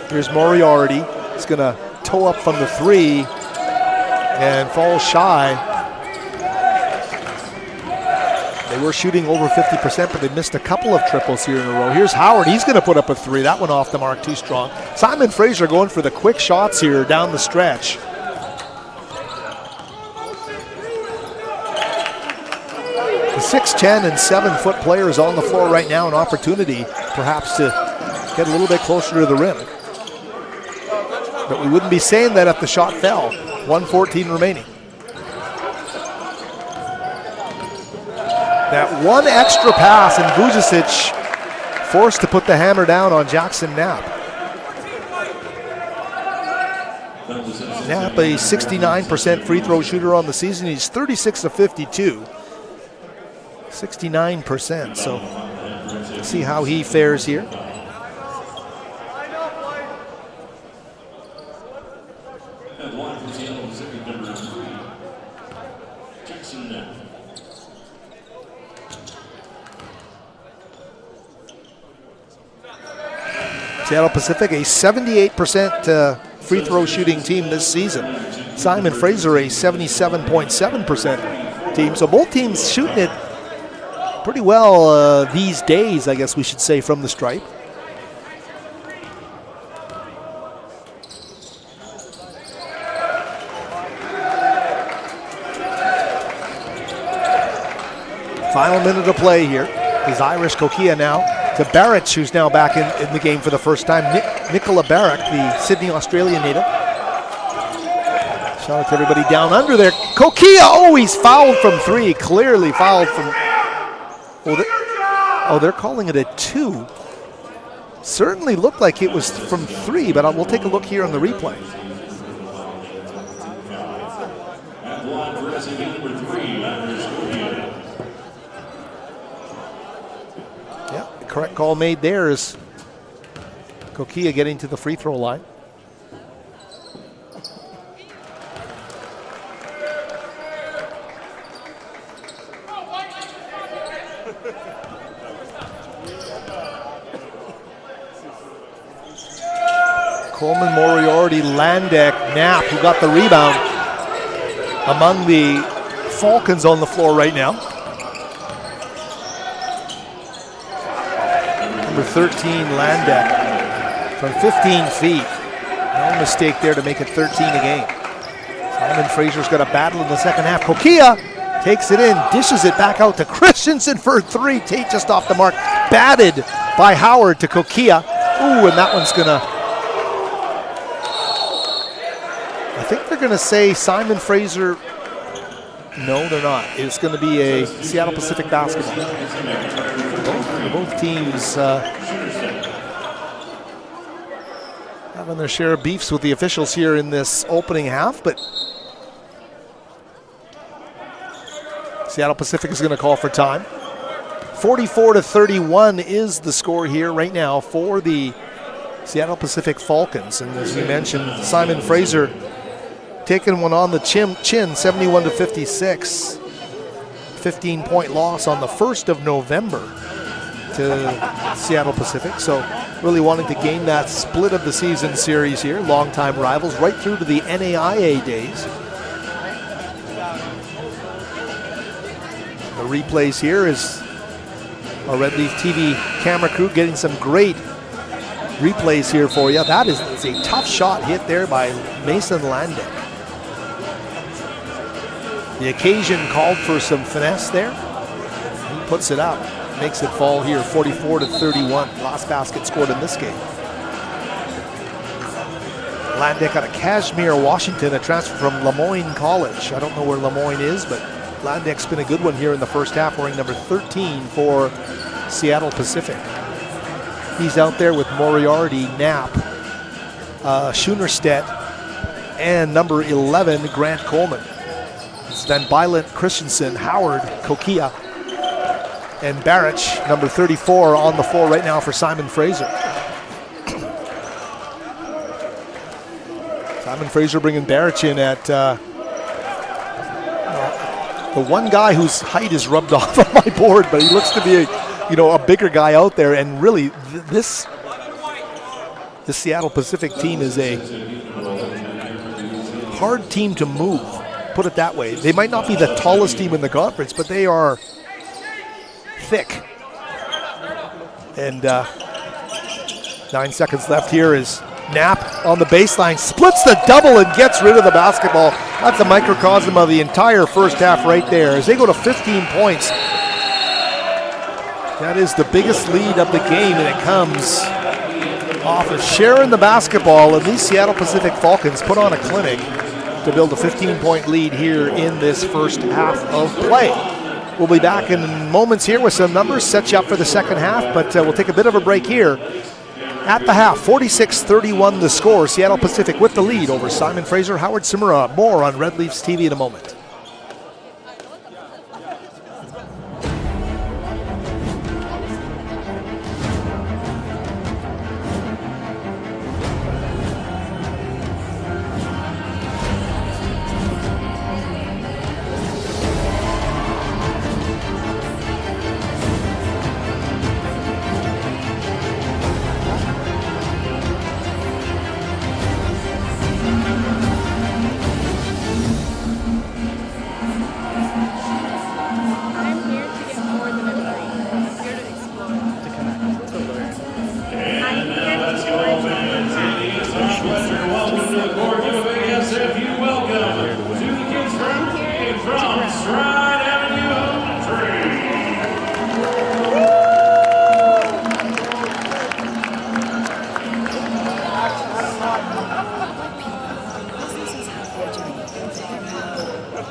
[SPEAKER 9] Here's Moriarty. He's going to toe up from the three and falls shy. They were shooting over 50%, but they missed a couple of triples here in a row. Here's Howard. He's going to put up a three. That one off the mark, too strong. Simon Fraser going for the quick shots here down the stretch. The 6'10" and 7-foot players on the floor right now, an opportunity perhaps to get a little bit closer to the rim. But we wouldn't be saying that if the shot fell. 1:14 remaining. That one extra pass, and Vujicic forced to put the hammer down on Jackson Knapp. Knapp, a 69% free throw shooter on the season. He's 36 of 52. 69%, so let's see how he fares here. Seattle Pacific, a 78% free throw shooting team this season. Simon Fraser, a 77.7% team. So both teams shooting it pretty well these days, I guess we should say, from the stripe. Final minute of play here is Irish Kokia now to Barrett, who's now back in the game for the first time. Nicola Barrett, the Sydney, Australian native. Shout out to everybody down under there. Kokia, oh, he's fouled from three. Clearly fouled from... Oh, they're calling it a 2. Certainly looked like it was from 3, but we'll take a look here on the replay. Yeah, the correct call made there is Kokia getting to the free throw line. Coleman, Moriarty, Landek, Knapp, who got the rebound among the Falcons on the floor right now. Number 13, Landek, from 15 feet. No mistake there to make it 13 a game. Simon Fraser's got a battle in the second half. Kokia takes it in, dishes it back out to Christensen for a 3. Tate just off the mark. Batted by Howard to Kokia. Ooh, and that one's going to think they're going to say Simon Fraser. No, they're not. It's going to be a Seattle Pacific basketball. Both teams having their share of beefs with the officials here in this opening half, but Seattle Pacific is going to call for time. 44-31 is the score here right now for the Seattle Pacific Falcons. And as we mentioned, Simon Fraser taking one on the chin, 71-56. 15-point loss on the 1st of November to Seattle Pacific. So really wanting to gain that split of the season series here. Longtime rivals right through to the NAIA days. The replays here is our Red Leaf TV camera crew getting some great replays here for you. That is a tough shot hit there by Mason Landick. The occasion called for some finesse there. He puts it up, makes it fall here, 44-31. Last basket scored in this game. Landick out of Kashmir, Washington, a transfer from Lemoyne College. I don't know where Lemoyne is, but Landick's been a good one here in the first half, wearing number 13 for Seattle Pacific. He's out there with Moriarty, Knapp, Schoenerstedt, and number 11, Grant Coleman. It's Van Bylent, Christensen, Howard, Kokia, and Barich, number 34, on the floor right now for Simon Fraser. Simon Fraser bringing Barich in at the one guy whose height is rubbed off on my board, but he looks to be a bigger guy out there. And really, this Seattle Pacific team is a hard team to move. Put it that way. They might not be the tallest team in the conference, but they are thick. And 9 seconds left here is Knapp on the baseline, splits the double and gets rid of the basketball. That's a microcosm of the entire first half right there as they go to 15 points. That is the biggest lead of the game, and it comes off of sharing the basketball. And these Seattle Pacific Falcons put on a clinic to build a 15-point lead here in this first half of play. We'll be back in moments here with some numbers, set you up for the second half, but we'll take a bit of a break here. At the half, 46-31 the score. Seattle Pacific with the lead over Simon Fraser, Howard Simura. More on Red Leafs TV in a moment.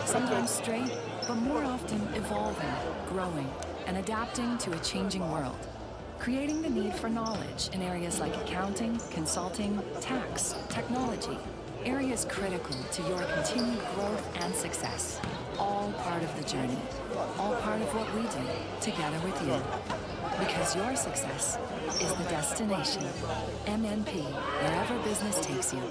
[SPEAKER 8] Sometimes straight, but more often evolving, growing, and adapting to a changing world. Creating the need for knowledge in areas like accounting, consulting, tax, technology. Areas critical to your continued growth and success. All part of the journey. All part of what we do together with you. Because your success is the destination. MNP, wherever business takes you.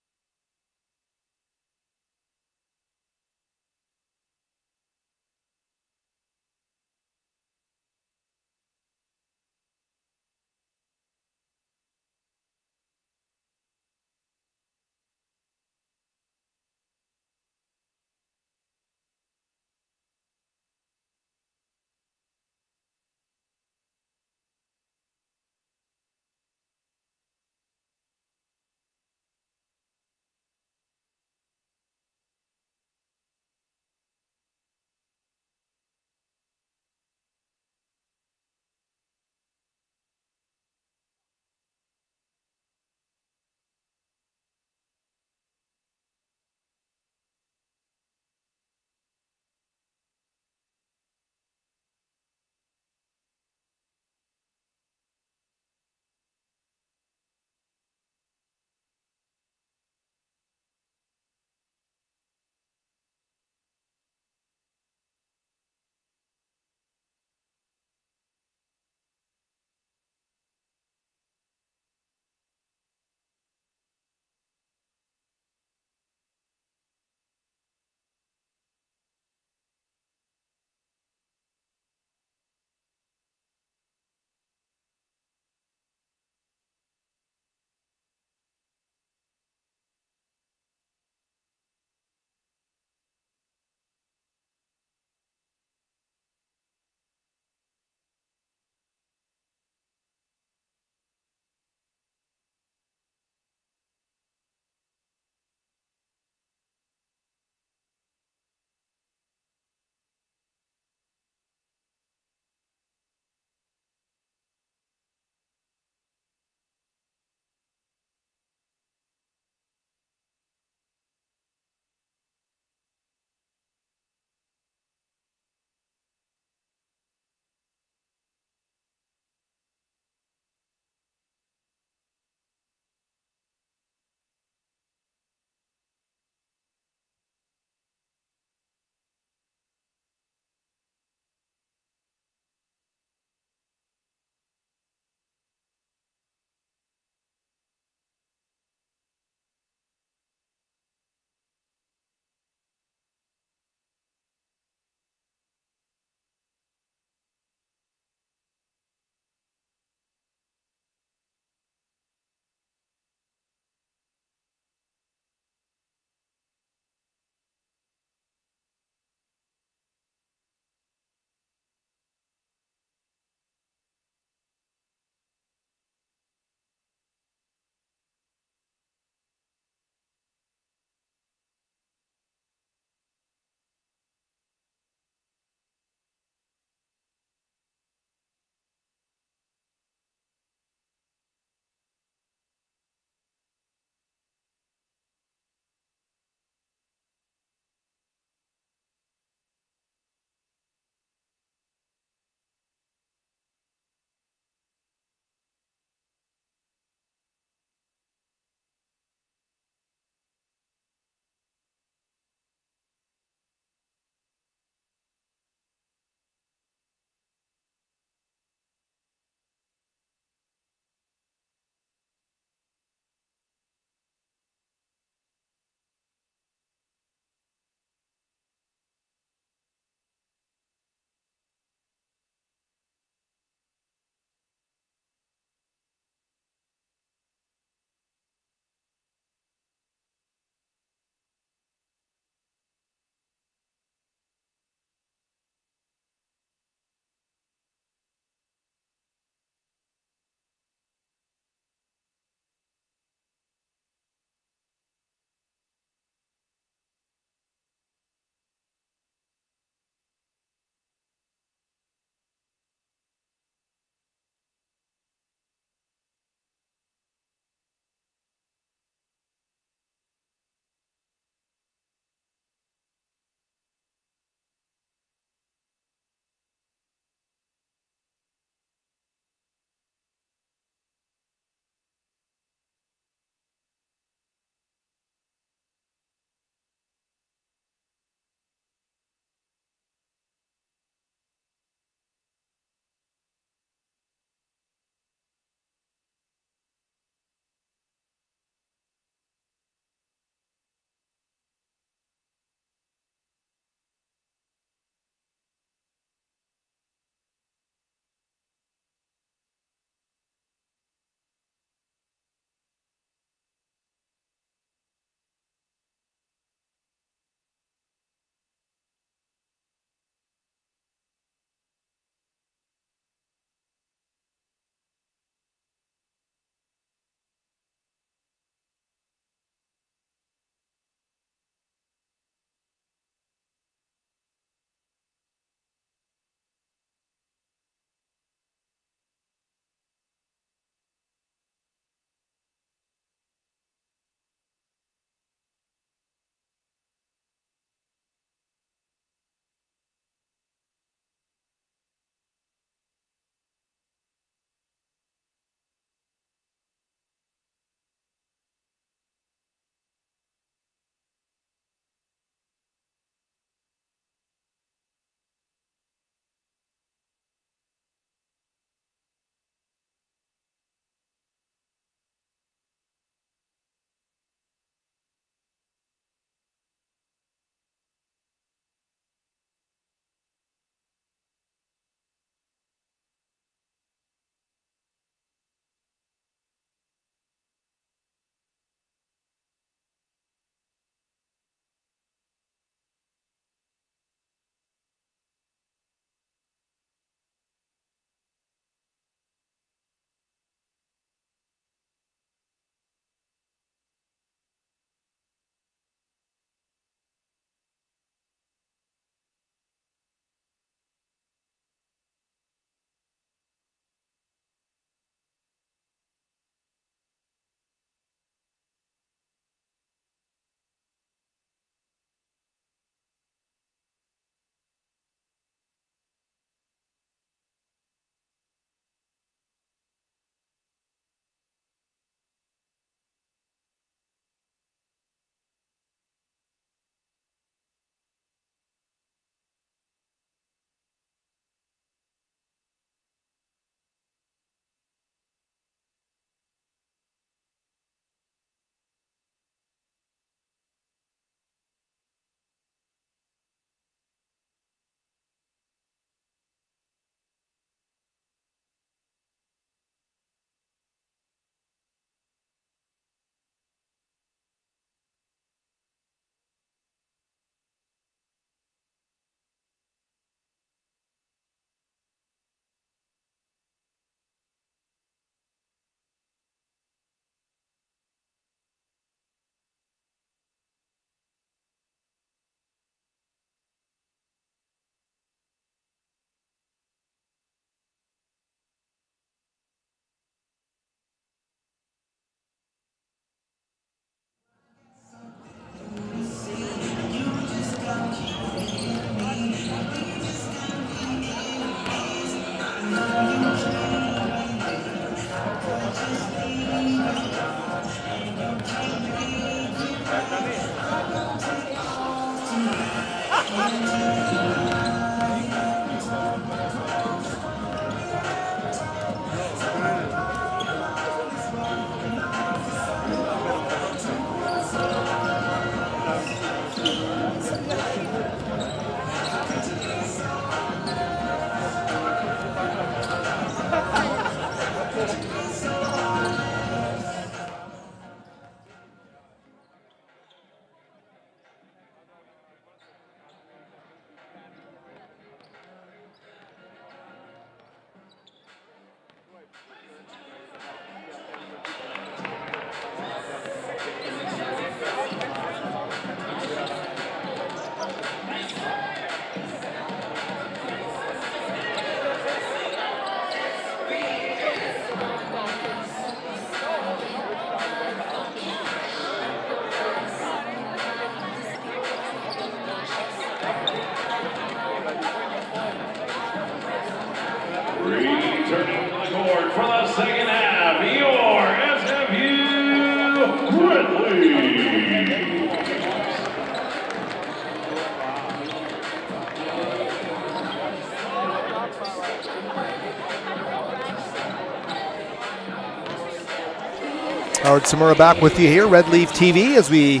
[SPEAKER 9] Howard Samura back with you here, Red Leaf TV, as we're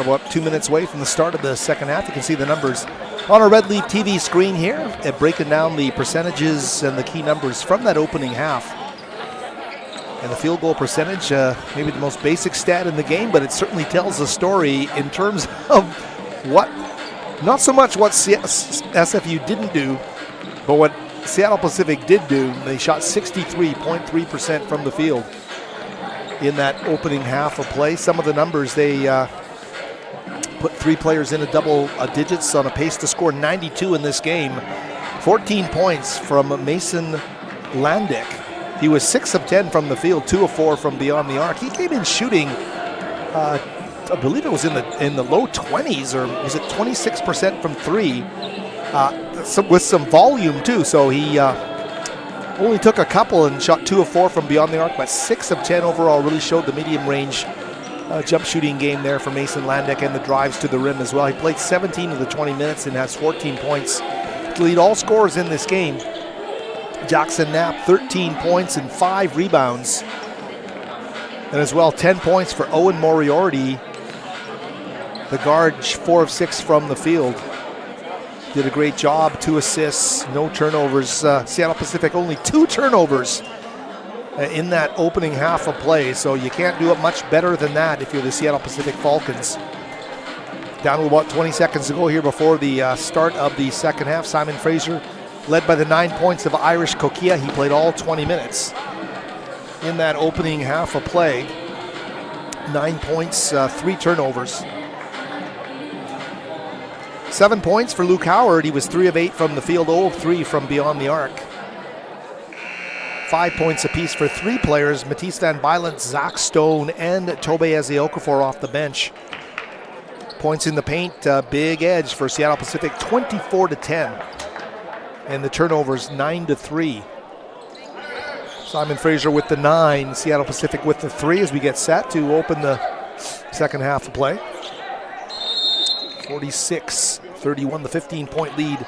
[SPEAKER 9] about 2 minutes away from the start of the second half. You can see the numbers on our Red Leaf TV screen here, breaking down the percentages and the key numbers from that opening half. And the field goal percentage, maybe the most basic stat in the game, but it certainly tells a story in terms of what, not so much what SFU didn't do, but what Seattle Pacific did do. They shot 63.3% from the field in that opening half of play. Some of the numbers, they put 3 players in double digits on a pace to score 92 in this game. 14 points from Mason Landick. He was 6 of 10 from the field, 2 of 4 from beyond the arc. He came in shooting, I believe it was in the low 20s, or was it 26% from 3, with some volume too. So he only took a couple and shot 2 of 4 from beyond the arc, but 6 of 10 overall. Really showed the medium range jump shooting game there for Mason Landick, and the drives to the rim as well. He played 17 of the 20 minutes and has 14 points to lead all scorers in this game. Jackson Knapp, 13 points and 5 rebounds. And as well, 10 points for Owen Moriarty. The guard, 4 of 6 from the field. Did a great job, 2 assists, no turnovers. Seattle Pacific only 2 turnovers in that opening half of play. So you can't do it much better than that if you're the Seattle Pacific Falcons. Down to about 20 seconds to go here before the start of the second half. Simon Fraser led by the 9 points of Irish Kokia. He played all 20 minutes in that opening half of play. 9 points, 3 turnovers. 7 points for Luke Howard. He was 3 of 8 from the field, 0 of 3 from beyond the arc. 5 points apiece for 3 players, Matisse Van Bylent, Zach Stone, and Tobe Eziokafor off the bench. Points in the paint, big edge for Seattle Pacific, 24-10. And the turnovers, 9-3. Simon Fraser with the 9, Seattle Pacific with the 3 as we get set to open the second half of play. 46-31, the 15-point lead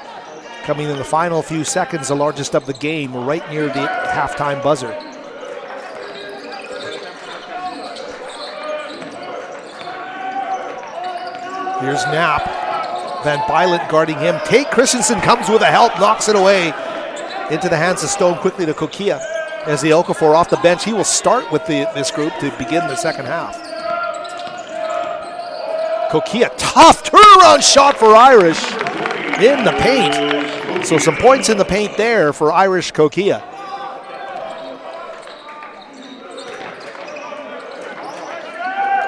[SPEAKER 9] coming in the final few seconds, the largest of the game, right near the halftime buzzer. Here's Knapp. Van Bylent guarding him. Tate Christensen comes with a help, knocks it away into the hands of Stone, quickly to Kokia. As the Okafor off the bench, he will start with this group to begin the second half. Kokia, tough turnaround shot for Irish in the paint. So some points in the paint there for Irish Kokia.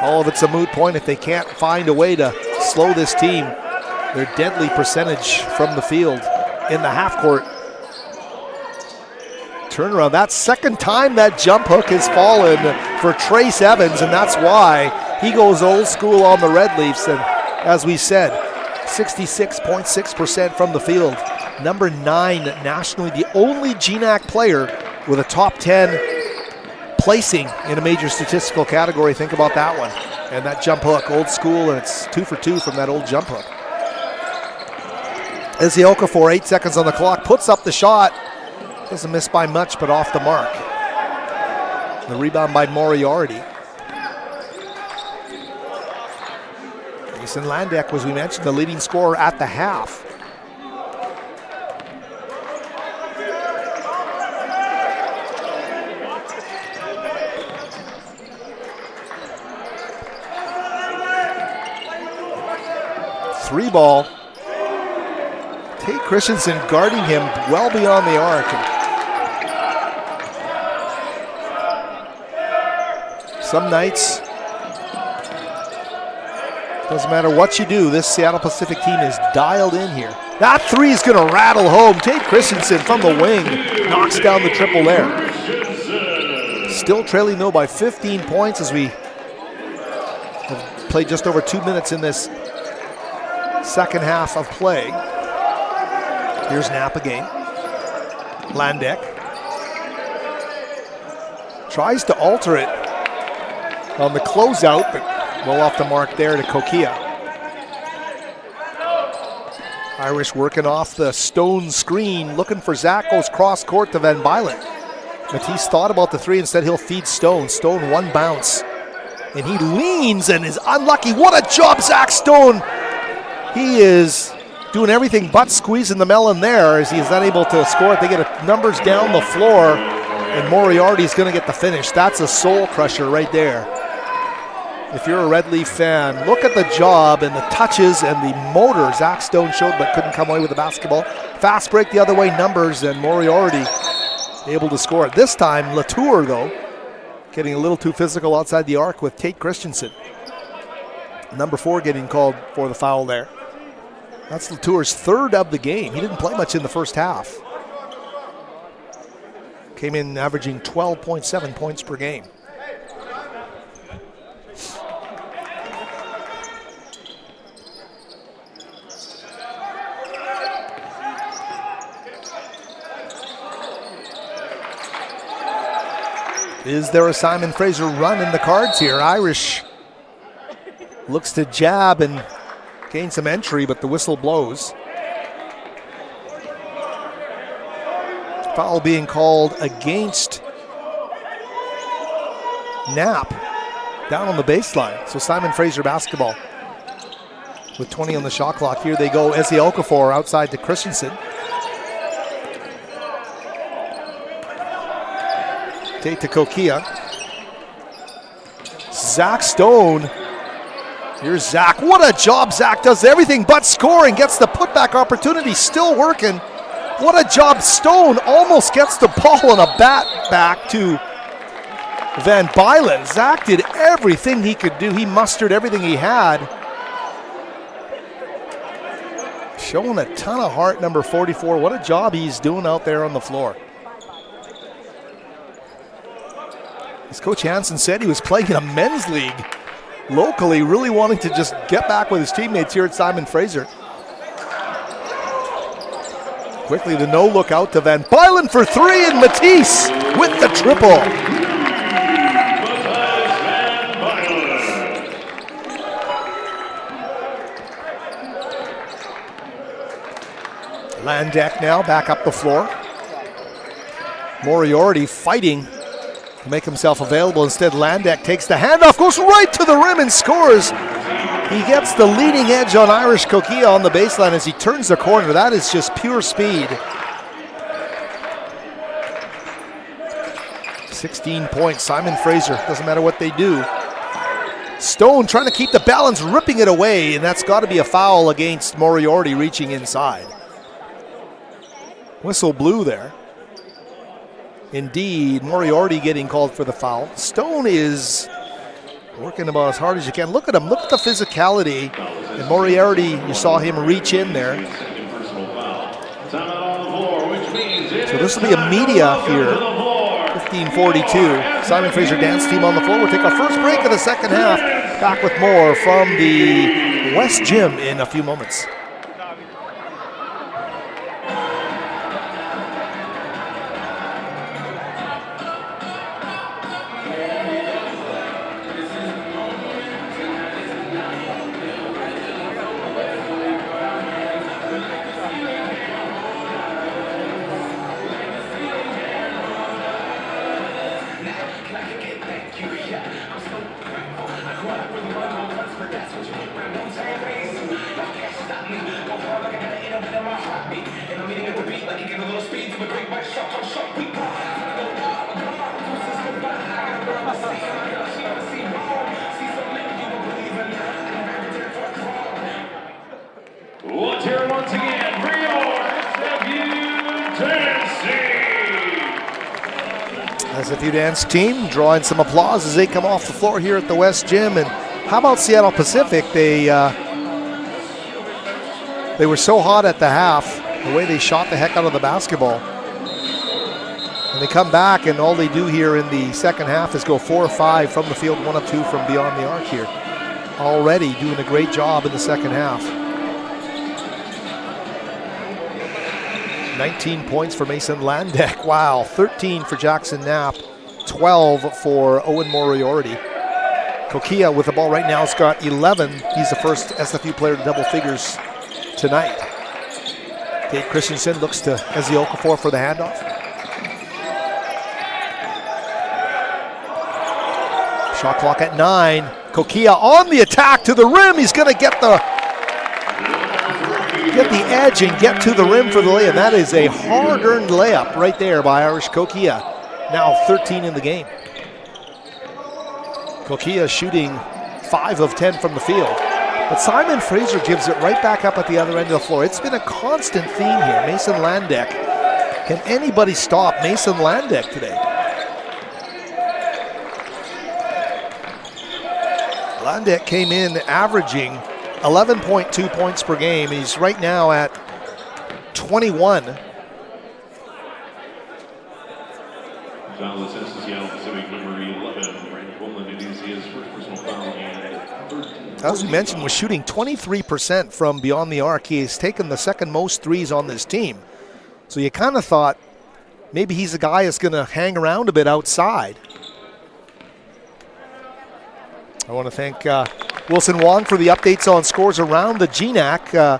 [SPEAKER 9] All of it's a moot point if they can't find a way to slow this team. Their deadly percentage from the field in the half court. Turnaround, that's second time that jump hook has fallen for Trace Evans, and that's why he goes old school on the Red Leafs. And as we said, 66.6% from the field. Number 9 nationally, the only GNAC player with a top 10 placing in a major statistical category. Think about that one. And that jump hook, old school, and it's 2 for 2 from that old jump hook. Eziokafor, 8 seconds on the clock, puts up the shot. Doesn't miss by much, but off the mark. The rebound by Moriarty. Mason Landick, as we mentioned, the leading scorer at the half. Three ball. Tate Christensen guarding him well beyond the arc. Some nights, doesn't matter what you do, this Seattle Pacific team is dialed in here. That three is going to rattle home. Tate Christensen from the wing knocks down the triple there. Still trailing though by 15 points as we have played just over 2 minutes in this second half of play. Here's Knapp again. Landick tries to alter it on the closeout, but well off the mark there to Kokia. Irish working off the Stone screen, looking for Zach, goes cross court to Van Bylent. Matisse thought about the three, instead he'll feed Stone. Stone one bounce and he leans and is unlucky. What a job, Zach Stone. He is doing everything but squeezing the melon there as he is unable to score it. They get numbers down the floor, and Moriarty is going to get the finish. That's a soul crusher right there. If you're a Red Leaf fan, look at the job and the touches and the motor Zach Stone showed but couldn't come away with the basketball. Fast break the other way, numbers, and Moriarty able to score it. This time, Latour, though, getting a little too physical outside the arc with Tate Christensen. Number 4 getting called for the foul there. That's Latour's third of the game. He didn't play much in the first half. Came in averaging 12.7 points per game. Is there a Simon Fraser run in the cards here? Irish looks to jab and gain some entry, but the whistle blows. Foul being called against Knapp down on the baseline. So Simon Fraser basketball with 20 on the shot clock. Here they go. Ezi Okafor outside to Christensen. Tate to Kokia. Zach Stone. Here's Zach. What a job Zach does. Everything but scoring. Gets the putback opportunity. Still working. What a job. Stone almost gets the ball on a bat back to Van Bylen. Zach did everything he could do. He mustered everything he had. Showing a ton of heart, number 44. What a job he's doing out there on the floor. As Coach Hansen said, he was playing in a men's league locally, really wanting to just get back with his teammates here at Simon Fraser. Quickly the no look out to Van Bylen for 3, and Matisse with the triple. Landeck now back up the floor. Moriarty fighting to make himself available. Instead, Landeck takes the handoff, goes right to the rim and scores. He gets the leading edge on Irish Kokia on the baseline as he turns the corner. That is just pure speed. 16 points. Simon Fraser, doesn't matter what they do. Stone trying to keep the balance, ripping it away, and that's got to be a foul against Moriarty reaching inside. Whistle blew there. Indeed, Moriarty getting called for the foul. Stone is working about as hard as you can. Look at him, look at the physicality. And Moriarty, you saw him reach in there. So this will be a media here. 15:42. Simon Fraser dance team on the floor. We'll take our first break of the second half. Back with more from the West Gym in a few moments.
[SPEAKER 2] Let's hear it once again for your SFU
[SPEAKER 9] dance team drawing some applause as they come off the floor here at the West Gym. And how about Seattle Pacific? They were so hot at the half, the way they shot the heck out of the basketball. And they come back, and all they do here in the second half is go 4 or 5 from the field, 1 of 2 from beyond the arc here. Already doing a great job in the second half. 19 points for Mason Landeck. Wow. 13 for Jackson Knapp. 12 for Owen Moriarty. Kokia with the ball right now has got 11. He's the first SFU player to double figures tonight. Tate Christensen looks to Ezi Okafor for the handoff. Shot clock at 9. Kokia on the attack to the rim. He's going to get the edge and get to the rim for the layup. That is a hard-earned layup right there by Irish Kokia. Now 13 in the game. Kokia shooting 5 of 10 from the field. But Simon Fraser gives it right back up at the other end of the floor. It's been a constant theme here. Mason Landek. Can anybody stop Mason Landek today? Landek came in averaging 11.2 points per game. He's right now at 21. As we mentioned, was shooting 23% from beyond the arc. He has taken the second most threes on this team. So you kind of thought maybe he's a guy that's going to hang around a bit outside. I want to thank Wilson Wong for the updates on scores around the GNAC.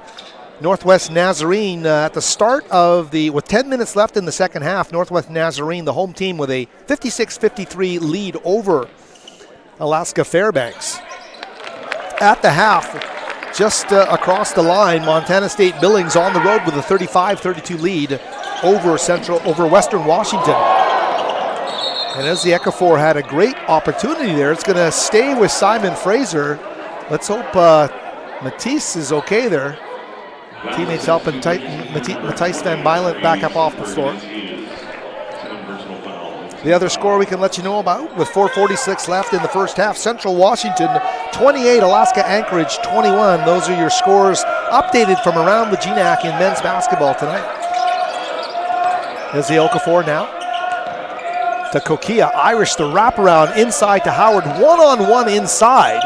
[SPEAKER 9] Northwest Nazarene at the start of with 10 minutes left in the second half, Northwest Nazarene, the home team, with a 56-53 lead over Alaska Fairbanks. At the half, just across the line, Montana State Billings on the road with a 35-32 lead over Western Washington. And as the Ekafor had a great opportunity there, it's going to stay with Simon Fraser. Let's hope Matisse is okay there. Teammates helping Matisse Van Bylent back up off the floor. The other score we can let you know about with 4:46 left in the first half. Central Washington 28, Alaska Anchorage 21. Those are your scores updated from around the GNAC in men's basketball tonight. There's the Okafor now. To Kokia, Irish the wraparound inside to Howard, one-on-one inside,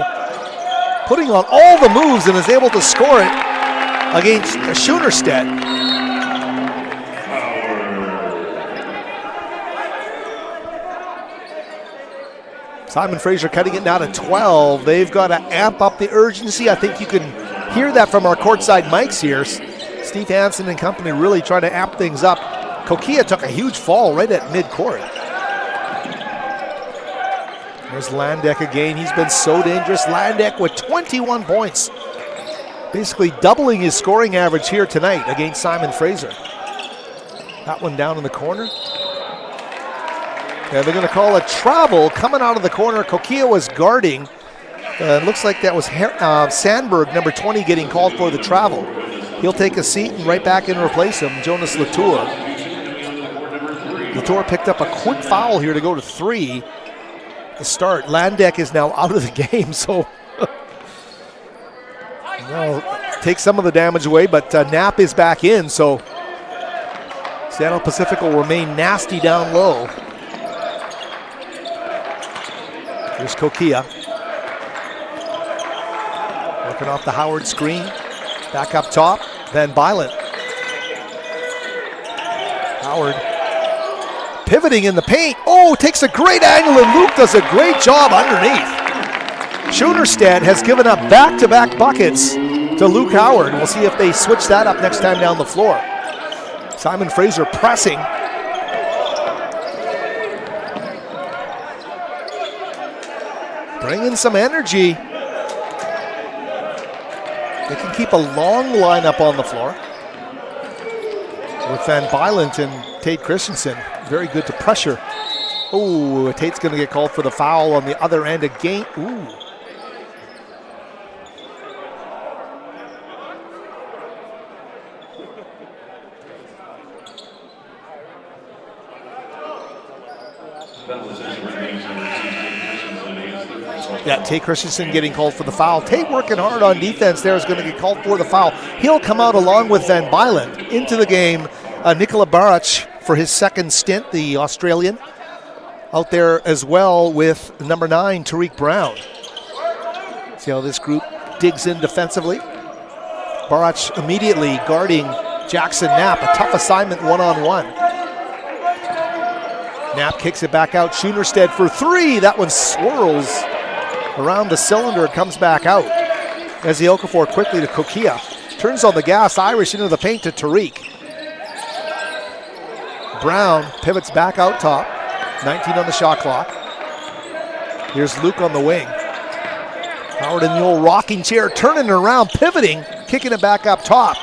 [SPEAKER 9] putting on all the moves and is able to score it against Schoenerstedt. Simon Fraser cutting it now to 12. They've got to amp up the urgency. I think you can hear that from our courtside mics here. Steve Hansen and company really trying to amp things up. Kokia took a huge fall right at midcourt. There's Landek again. He's been so dangerous. Landek with 21 points. Basically doubling his scoring average here tonight against Simon Fraser. That one down in the corner. Yeah, they're going to call a travel coming out of the corner. Kokia was guarding. It looks like that was Sandberg, number 20, getting called for the travel. He'll take a seat and right back and replace him, Jonas Latour. Latour picked up a quick foul here to go to 3. The start. Landek is now out of the game, so take some of the damage away, but Knapp is back in, so Seattle Pacific will remain nasty down low. Here's Kokia. Working off the Howard screen. Back up top, Van Bylent. Howard pivoting in the paint. Oh, takes a great angle, and Luke does a great job underneath. Schoenerstedt has given up back-to-back buckets to Luke Howard. We'll see if they switch that up next time down the floor. Simon Fraser pressing. Bring in some energy. They can keep a long lineup on the floor with Van Bylent and Tate Christensen. Very good to pressure. Oh, Tate's going to get called for the foul on the other end again. Ooh. Yeah, Tate Christensen getting called for the foul. Tate working hard on defense there is going to get called for the foul. He'll come out along with Van Bylent into the game. Nikola Barac for his second stint, the Australian. Out there as well with number 9, Tariq Brown. See how this group digs in defensively. Barac immediately guarding Jackson Knapp. A tough assignment one-on-one. Knapp kicks it back out. Schoenerstedt for 3. That one swirls around the cylinder. It comes back out. As the Okafor quickly to Kokia. Turns on the gas. Irish into the paint to Tariq. Brown pivots back out top. 19 on the shot clock. Here's Luke on the wing. Howard in the old rocking chair, turning it around, pivoting, kicking it back up top.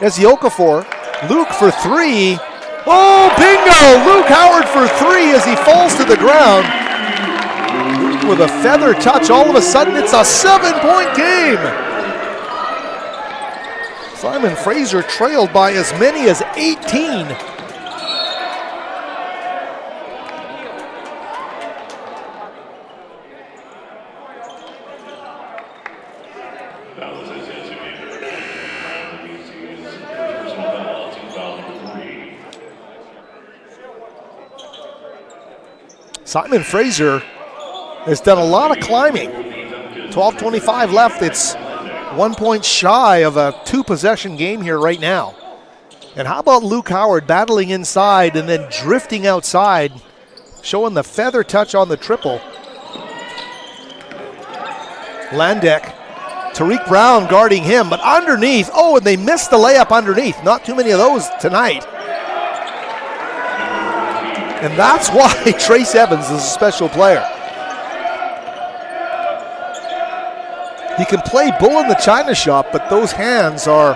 [SPEAKER 9] As the Okafor. Luke for three. Oh, bingo! Luke Howard for three as he falls to the ground. Luke with a feather touch. All of a sudden, it's a 7-point game. Simon Fraser trailed by as many as 18. Simon Fraser has done a lot of climbing. 12:25 left. It's 1 point shy of a 2-possession game here right now. And how about Luke Howard battling inside and then drifting outside, showing the feather touch on the triple. Landek, Tariq Brown guarding him, but underneath. Oh, and they missed the layup underneath. Not too many of those tonight. And that's why Trace Evans is a special player. He can play bull in the china shop, but those hands are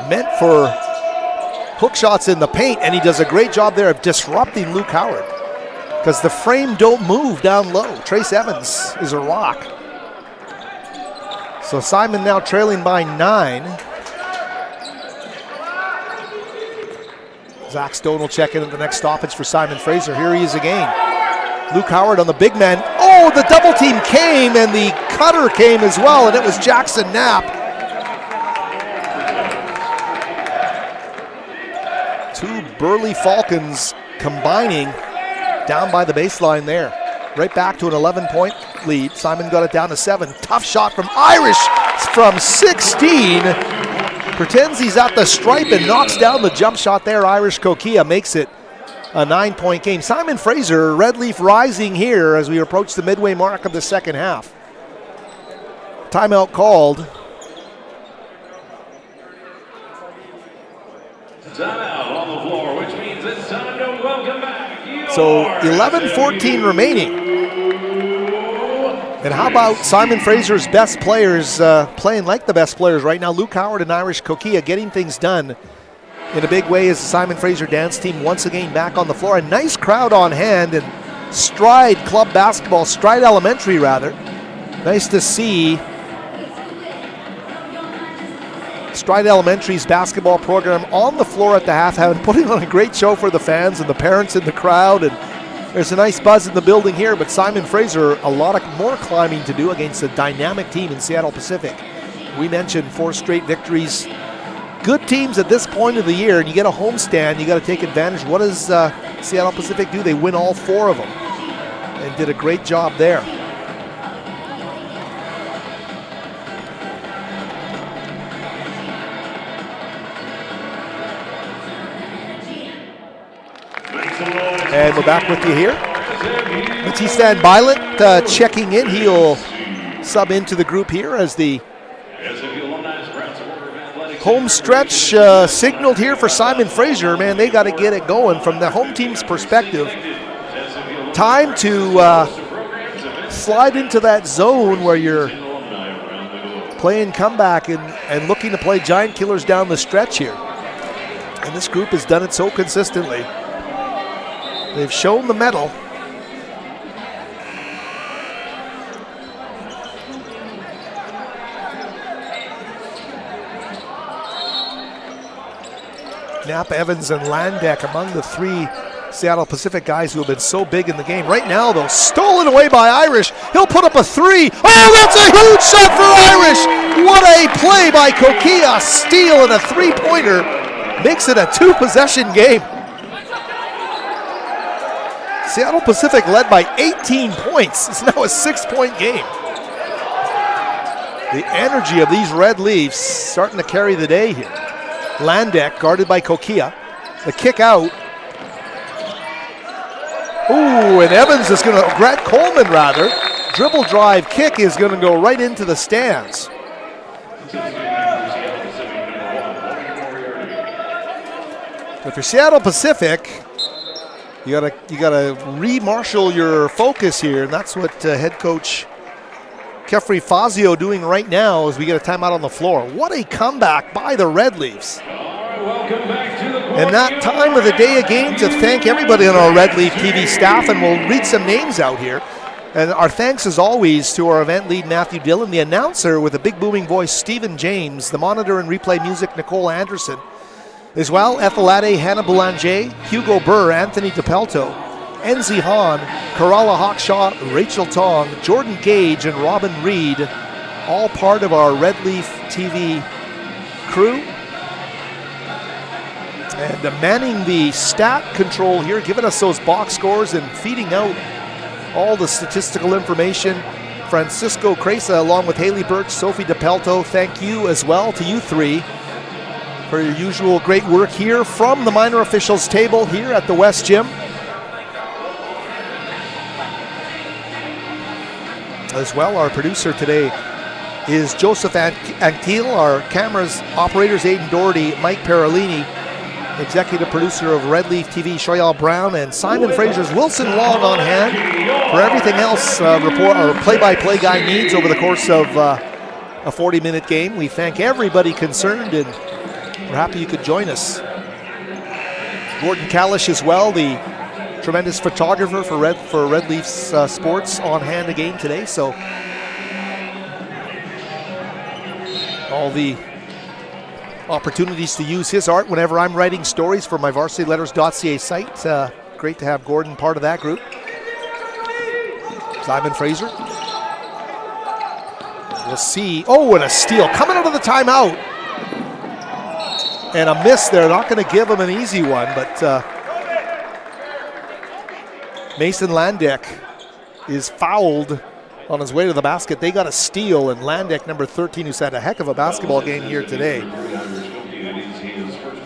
[SPEAKER 9] meant for hook shots in the paint, and he does a great job there of disrupting Luke Howard because the frame don't move down low. Trace Evans is a rock. So Simon now trailing by 9. Zach Stone will check in at the next stoppage for Simon Fraser. Here he is again. Luke Howard on the big man. Oh, the double team came and the cutter came as well, and it was Jackson Knapp. Two burly Falcons combining down by the baseline there. Right back to an 11-point lead. Simon got it down to 7. Tough shot from Irish from 16. Pretends he's at the stripe and knocks down the jump shot there. Irish Kokia makes it a 9-point game. Simon Fraser, Red Leaf rising here as we approach the midway mark of the second half. Timeout called.
[SPEAKER 2] Timeout on the floor, which means it's time to welcome back.
[SPEAKER 9] So 11-14 remaining. And how about Simon Fraser's best players playing like the best players right now? Luke Howard and Irish Kokia getting things done in a big way as the Simon Fraser dance team once again back on the floor. A nice crowd on hand and Stride Club Basketball, Stride Elementary rather. Nice to see Stride Elementary's basketball program on the floor at the half, putting on a great show for the fans and the parents in the crowd. And there's a nice buzz in the building here, but Simon Fraser, a lot of more climbing to do against a dynamic team in Seattle Pacific. We mentioned 4 straight victories. Good teams at this point of the year, and you get a homestand, you got to take advantage. What does Seattle Pacific do? They win all 4 of them and did a great job there. And we're back with you here. Matistan Bylet checking in. He'll sub into the group here as the home stretch signaled here for Simon Fraser. Man, they got to get it going from the home team's perspective. Time to slide into that zone where you're playing comeback and looking to play giant killers down the stretch here. And this group has done it so consistently. They've shown the mettle. Knapp, Evans, and Landek among the 3 Seattle Pacific guys who have been so big in the game. Right now, though, stolen away by Irish. He'll put up a 3. Oh, that's a huge shot for Irish. What a play by Kokia. Steal and a 3-pointer. Makes it a 2-possession game. Seattle Pacific led by 18 points. It's now a 6-point game. The energy of these Red Leafs starting to carry the day here. Landek guarded by Kokia. The kick out. Ooh, and Evans is going to, Grant Coleman rather, dribble drive kick is going to go right into the stands. But for Seattle Pacific, You gotta re-marshal your focus here, and that's what head coach Kefri Fazio doing right now as we get a timeout on the floor. What a comeback by the Red Leafs. And that time of the day again to thank everybody on our Red Leaf TV staff, and we'll read some names out here. And our thanks as always to our event lead Matthew Dillon, the announcer with a big booming voice Stephen James, the monitor and replay music Nicole Anderson, as well Ethel Ade, Hannah Boulanger, Hugo Burr, Anthony DePelto, Enzi Hahn, Kerala Hawkshaw, Rachel Tong, Jordan Gage, and Robin Reed, all part of our Red Leaf TV crew. And manning the stat control here, giving us those box scores and feeding out all the statistical information. Francisco Cresa along with Haley Birch, Sophie DePelto, thank you as well to you three for your usual great work here from the minor officials table here at the West Gym. As well, our producer today is Joseph Anctil, our cameras operators Aidan Doherty, Mike Parolini, executive producer of Red Leaf TV Shoyal Brown, and Simon Fraser's Wilson Long on hand for everything else play-by-play guy needs over the course of a 40-minute game. We thank everybody concerned, and we're happy you could join us. Gordon Kalish as well, the tremendous photographer for Red Leafs Sports, on hand again today. So all the opportunities to use his art whenever I'm writing stories for my varsityletters.ca site. Great to have Gordon part of that group. Simon Fraser. We'll see. Oh, and a steal coming out of the timeout. And a miss there. Not going to give him an easy one, but Mason Landek is fouled on his way to the basket. They got a steal, and Landek, number 13, who's had a heck of a basketball game here today.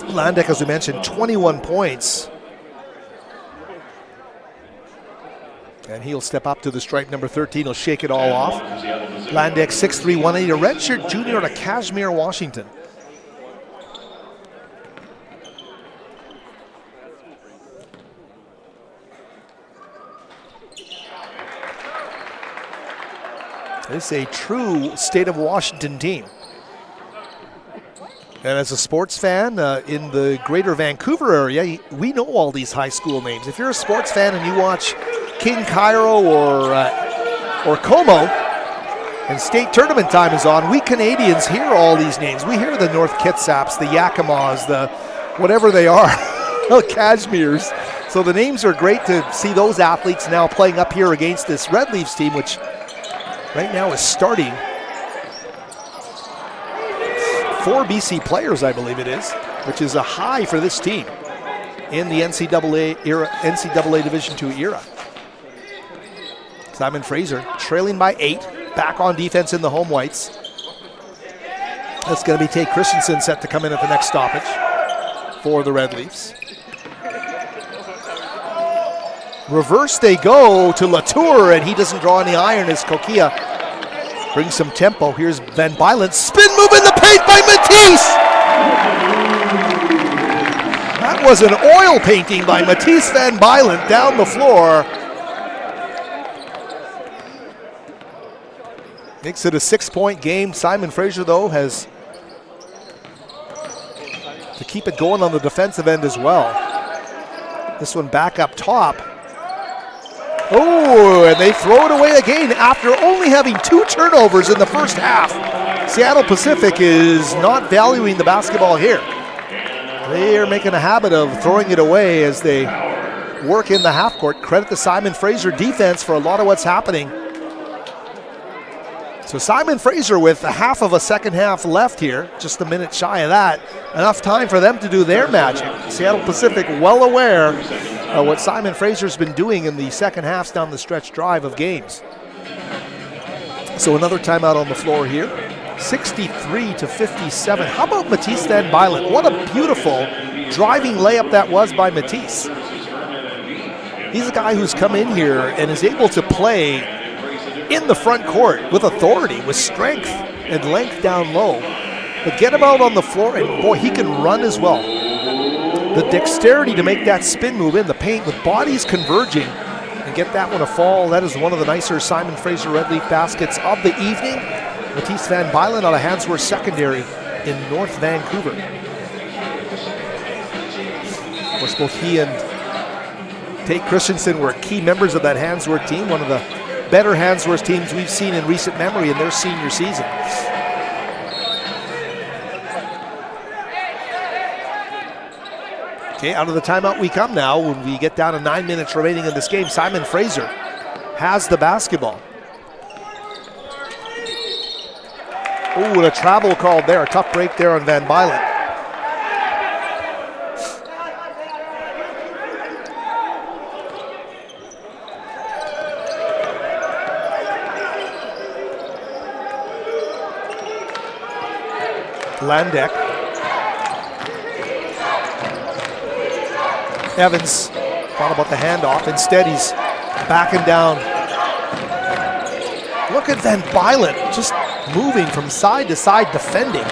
[SPEAKER 9] Landek, as we mentioned, 21 points. And he'll step up to the stripe. Number 13 will shake it all off. Landek, 6'3", 180, a redshirt junior out of Kashmir, Washington. This is a true state of Washington team. And as a sports fan in the greater Vancouver area, we know all these high school names. If you're a sports fan and you watch King Cairo or Como, and state tournament time is on, we Canadians hear all these names. We hear the North Kitsap's, the Yakimas, the whatever they are, the Kashmirs. So the names are great to see those athletes now playing up here against this Red Leafs team, which right now is starting 4 BC players, I believe it is, which is a high for this team in the NCAA era, NCAA Division II era. Simon Fraser trailing by 8, back on defense in the home whites. That's going to be Tate Christensen set to come in at the next stoppage for the Red Leafs. Reverse they go to Latour, and he doesn't draw any iron as Kokia brings some tempo. Here's Van Bylen, spin move in the paint by Matisse! That was an oil painting by Matisse Van Bylen down the floor. Makes it a 6-point game. Simon Fraser, though, has to keep it going on the defensive end as well. This one back up top. Oh, and they throw it away again after only having 2 turnovers in the first half. Seattle Pacific is not valuing the basketball here. They are making a habit of throwing it away as they work in the half court. Credit the Simon Fraser defense for a lot of what's happening. So Simon Fraser with a half of a second half left here, just a minute shy of that. Enough time for them to do their magic. Seattle Pacific well aware of what Simon Fraser's been doing in the second halves down the stretch drive of games. So another timeout on the floor here. 63-57. How about Matisse Van Bylen? What a beautiful driving layup that was by Matisse. He's a guy who's come in here and is able to play in the front court with authority, with strength and length down low. But get him out on the floor, and boy, he can run as well. the dexterity to make that spin move in the paint with bodies converging and get that one a fall. That is one of the nicer Simon Fraser Red Leaf baskets of the evening. Matisse Van Bylen out of Handsworth Secondary in North Vancouver. Of course, both he and Tate Christensen were key members of that Handsworth team, one of the better Handsworth teams we've seen in recent memory in their senior season. Okay, out of the timeout we come now when we get down to 9 minutes remaining in this game. Simon Fraser has the basketball. Oh, and a travel called there. A tough break there on Van Bylen. Landek. Evans thought about the handoff. Instead, he's backing down. Look at Van Bylen just moving from side to side defending.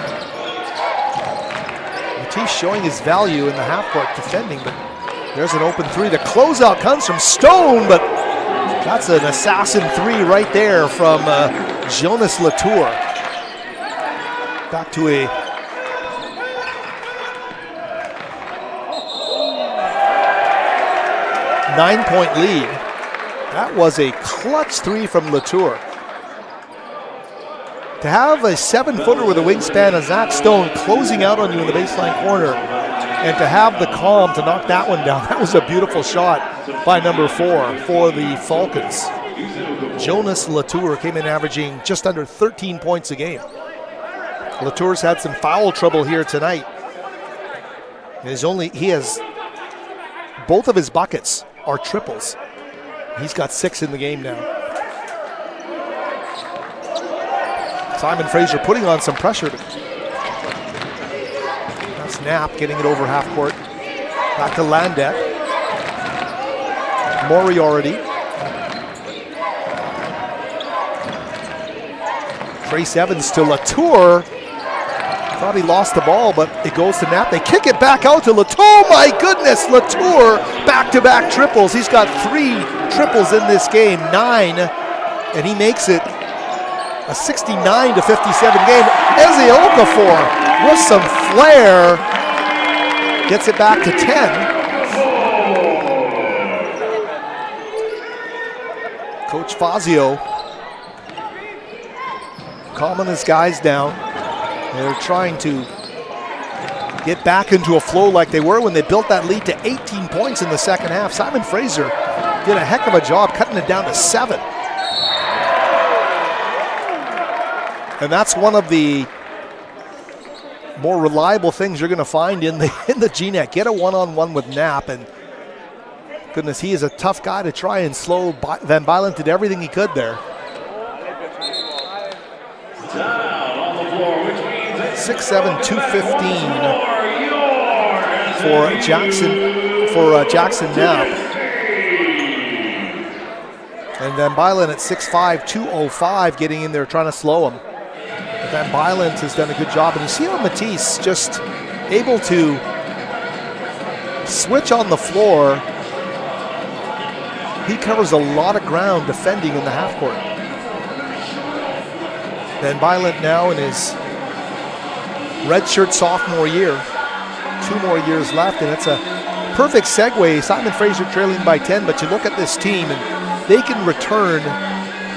[SPEAKER 9] Matisse showing his value in the half-court defending, but there's an open three. The closeout comes from Stone, but that's an assassin three right there from Jonas Latour. Back to a nine-point lead. That was a clutch three from Latour. To have a 7-footer with a wingspan of Zach Stone closing out on you in the baseline corner, and to have the calm to knock that one down, that was a beautiful shot by number 4 for the Falcons. Jonas Latour came in averaging just under 13 points a game. Latour's had some foul trouble here tonight. He has both of his buckets are triples. He's got 6 in the game now. Simon Fraser putting on some pressure. That's Knapp getting it over half court. Back to Landek. Moriarty. Trace Evans to Latour. Thought he lost the ball, but it goes to Knapp. They kick it back out to Latour. Oh my goodness, Latour back-to-back triples. He's got 3 triples in this game, 9, and he makes it a 69-57 game. Eze Okafor with some flair gets it back to 10. Coach Fazio calming his guys down. They're trying to get back into a flow like they were when they built that lead to 18 points in the second half. Simon Fraser did a heck of a job cutting it down to 7. And that's one of the more reliable things you're going to find in the GNET. Get a one-on-one with Knapp, and goodness, he is a tough guy to try and slow. Van Bylen did everything he could there. 6'7", 215 for Jackson Knapp. And Van Bylen at 6'5", 205 getting in there trying to slow him. Van Bylen has done a good job, and you see how Matisse just able to switch on the floor. He covers a lot of ground defending in the half court. Van Bylen now in his redshirt sophomore year, 2 more years left, and it's a perfect segue. Simon Fraser trailing by 10, but you look at this team and they can return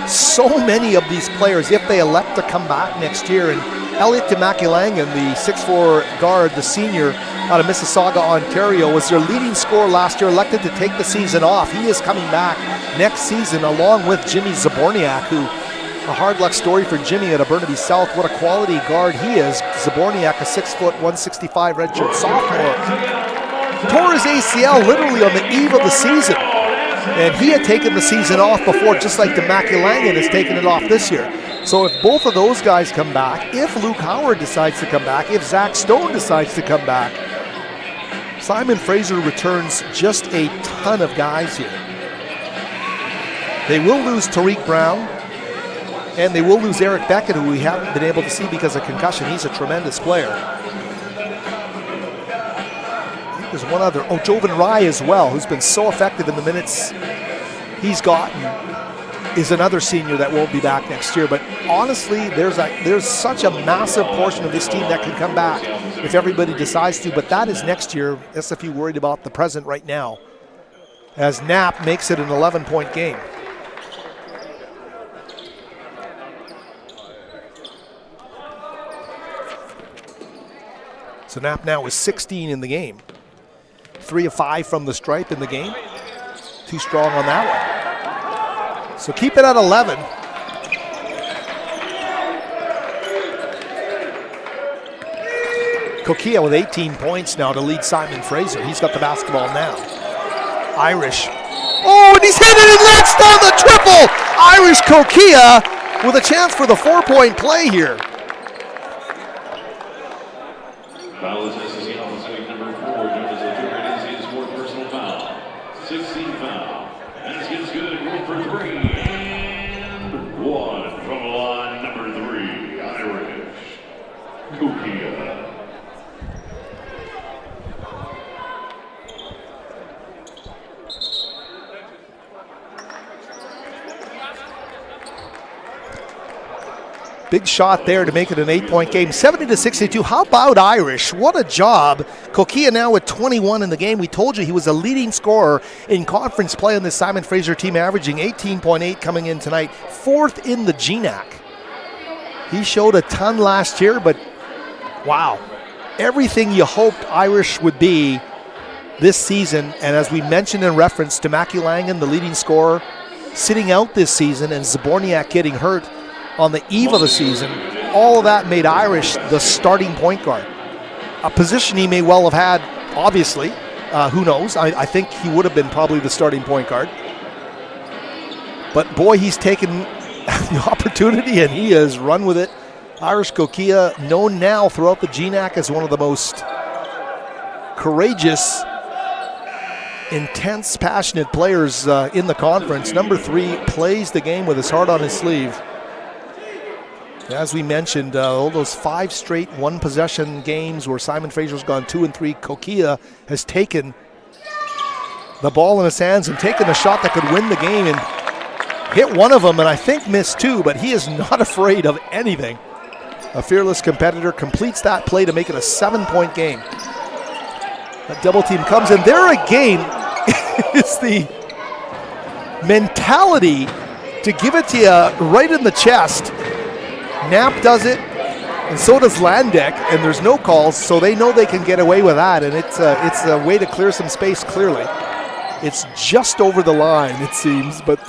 [SPEAKER 9] so many of these players if they elect to come back next year. And Elliot Temakilangan, the 6'4" guard, the senior out of Mississauga, Ontario, was their leading scorer last year, elected to take the season off. He is coming back next season along with Jimmy Zaborniak, who a hard luck story for Jimmy at Burnaby South. What a quality guard he is. Zaborniak, a 6', 165 redshirt sophomore, tore his ACL literally on the eve of the season. And he had taken the season off before, just like Temakilangan has taken it off this year. So if both of those guys come back, if Luke Howard decides to come back, if Zach Stone decides to come back, Simon Fraser returns just a ton of guys here. They will lose Tariq Brown, and they will lose Eric Beckett, who we haven't been able to see because of concussion. He's a tremendous player. think there's one other. Oh, Jovan Rye as well, who's been so effective in the minutes he's gotten, is another senior that won't be back next year. But honestly, there's such a massive portion of this team that can come back if everybody decides to. But that is next year. SFU worried about the present right now, as Knapp makes it an 11-point game. So Knapp now is 16 in the game. 3 of 5 from the stripe in the game. Too strong on that one. So keep it at 11. Kokia with 18 points now to lead Simon Fraser. He's got the basketball now. Irish. Oh, and he's hit it and lets down the triple! Irish Kokia with a chance for the 4-point play here.
[SPEAKER 2] Foul is SFU Pacific number 4, judges the third his fourth personal foul. 16 foul. Basket's good, roll for 3, and 1 from the line, number 3, Irish Kokia.
[SPEAKER 9] Big shot there to make it an 8-point game. 70-62. How about Irish? What a job. Kokia now with 21 in the game. We told you he was a leading scorer in conference play on this Simon Fraser team, averaging 18.8 coming in tonight. 4th in the GNAC. He showed a ton last year, but wow. Everything you hoped Irish would be this season, and as we mentioned in reference to Mackie Langan, the leading scorer, sitting out this season, and Zaborniak getting hurt on the eve of the season, all of that made Irish the starting point guard. A position he may well have had, obviously. Who knows? I think he would have been probably the starting point guard. But boy, he's taken the opportunity and he has run with it. Irish Kokia, known now throughout the GNAC as one of the most courageous, intense, passionate players in the conference. Number 3 plays the game with his heart on his sleeve. As we mentioned, all those 5 straight one-possession games where Simon Fraser's gone 2 and 3, Kokia has taken the ball in his hands and taken a shot that could win the game and hit one of them, and I think missed 2, but he is not afraid of anything. A fearless competitor completes that play to make it a 7-point game. That double team comes in. There again is the mentality to give it to you right in the chest. Knapp does it, and so does Landek, and there's no calls, so they know they can get away with that, and it's a way to clear some space, clearly. It's just over the line, it seems, but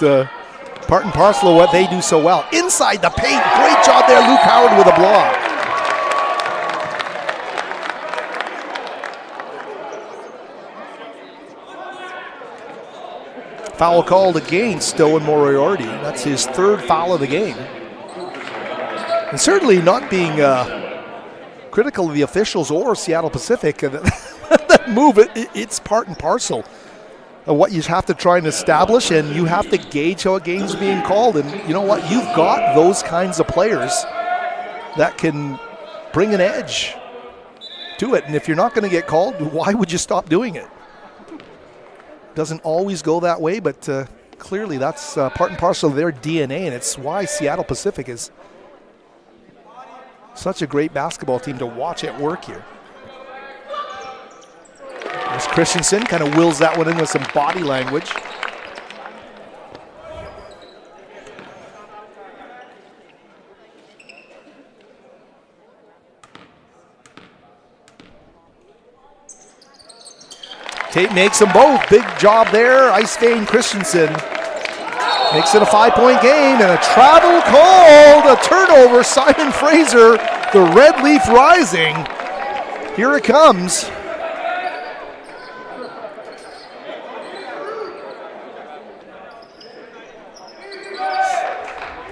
[SPEAKER 9] part and parcel of what they do so well. Inside the paint, great job there, Luke Howard with a block. Foul called against Owen Moriarty. That's his 3rd foul of the game. And certainly not being critical of the officials or Seattle Pacific. That move, it's part and parcel of what you have to try and establish, and you have to gauge how a game's being called. And you know what? You've got those kinds of players that can bring an edge to it. And if you're not going to get called, why would you stop doing it? Doesn't always go that way, but clearly that's part and parcel of their DNA, and it's why Seattle Pacific is such a great basketball team to watch at work here. As Christensen kind of wills that one in with some body language. Tate makes them both. Big job there. Ice Vein Christensen makes it a 5-point game, and a travel called, a turnover. Simon Fraser, the red leaf rising. Here it comes.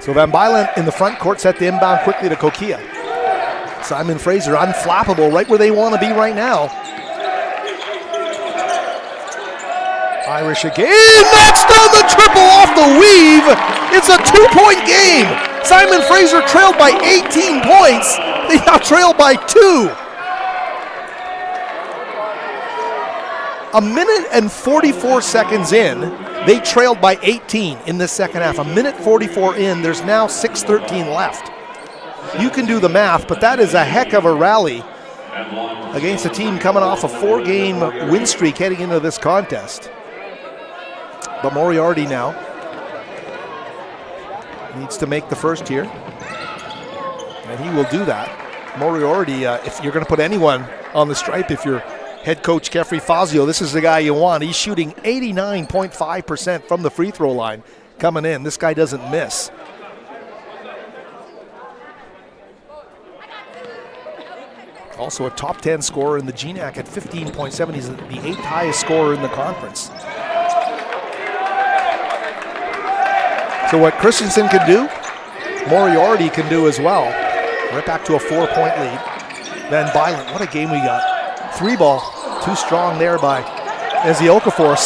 [SPEAKER 9] So Van Bylen in the front court set the inbound quickly to Kokia. Simon Fraser unflappable right where they want to be right now. Irish again, knocks down the triple off the weave. It's a 2-point game. Simon Fraser trailed by 18 points. They now trail by 2. A minute and 44 seconds in, they trailed by 18 in this second half. A minute 44 in, there's now 6:13 left. You can do the math, but that is a heck of a rally against a team coming off a 4-game win streak heading into this contest. But Moriarty now needs to make the first here, and he will do that. Moriarty, if you're going to put anyone on the stripe, if you're head coach Kefri Fazio, this is the guy you want. He's shooting 89.5% from the free throw line coming in. This guy doesn't miss. Also a top 10 scorer in the GNAC at 15.7. He's the 8th highest scorer in the conference. So what Christensen can do, Moriarty can do as well. Right back to a 4-point lead. Van Violent, what a game we got. 3-ball, too strong there by Ezzy Okafor.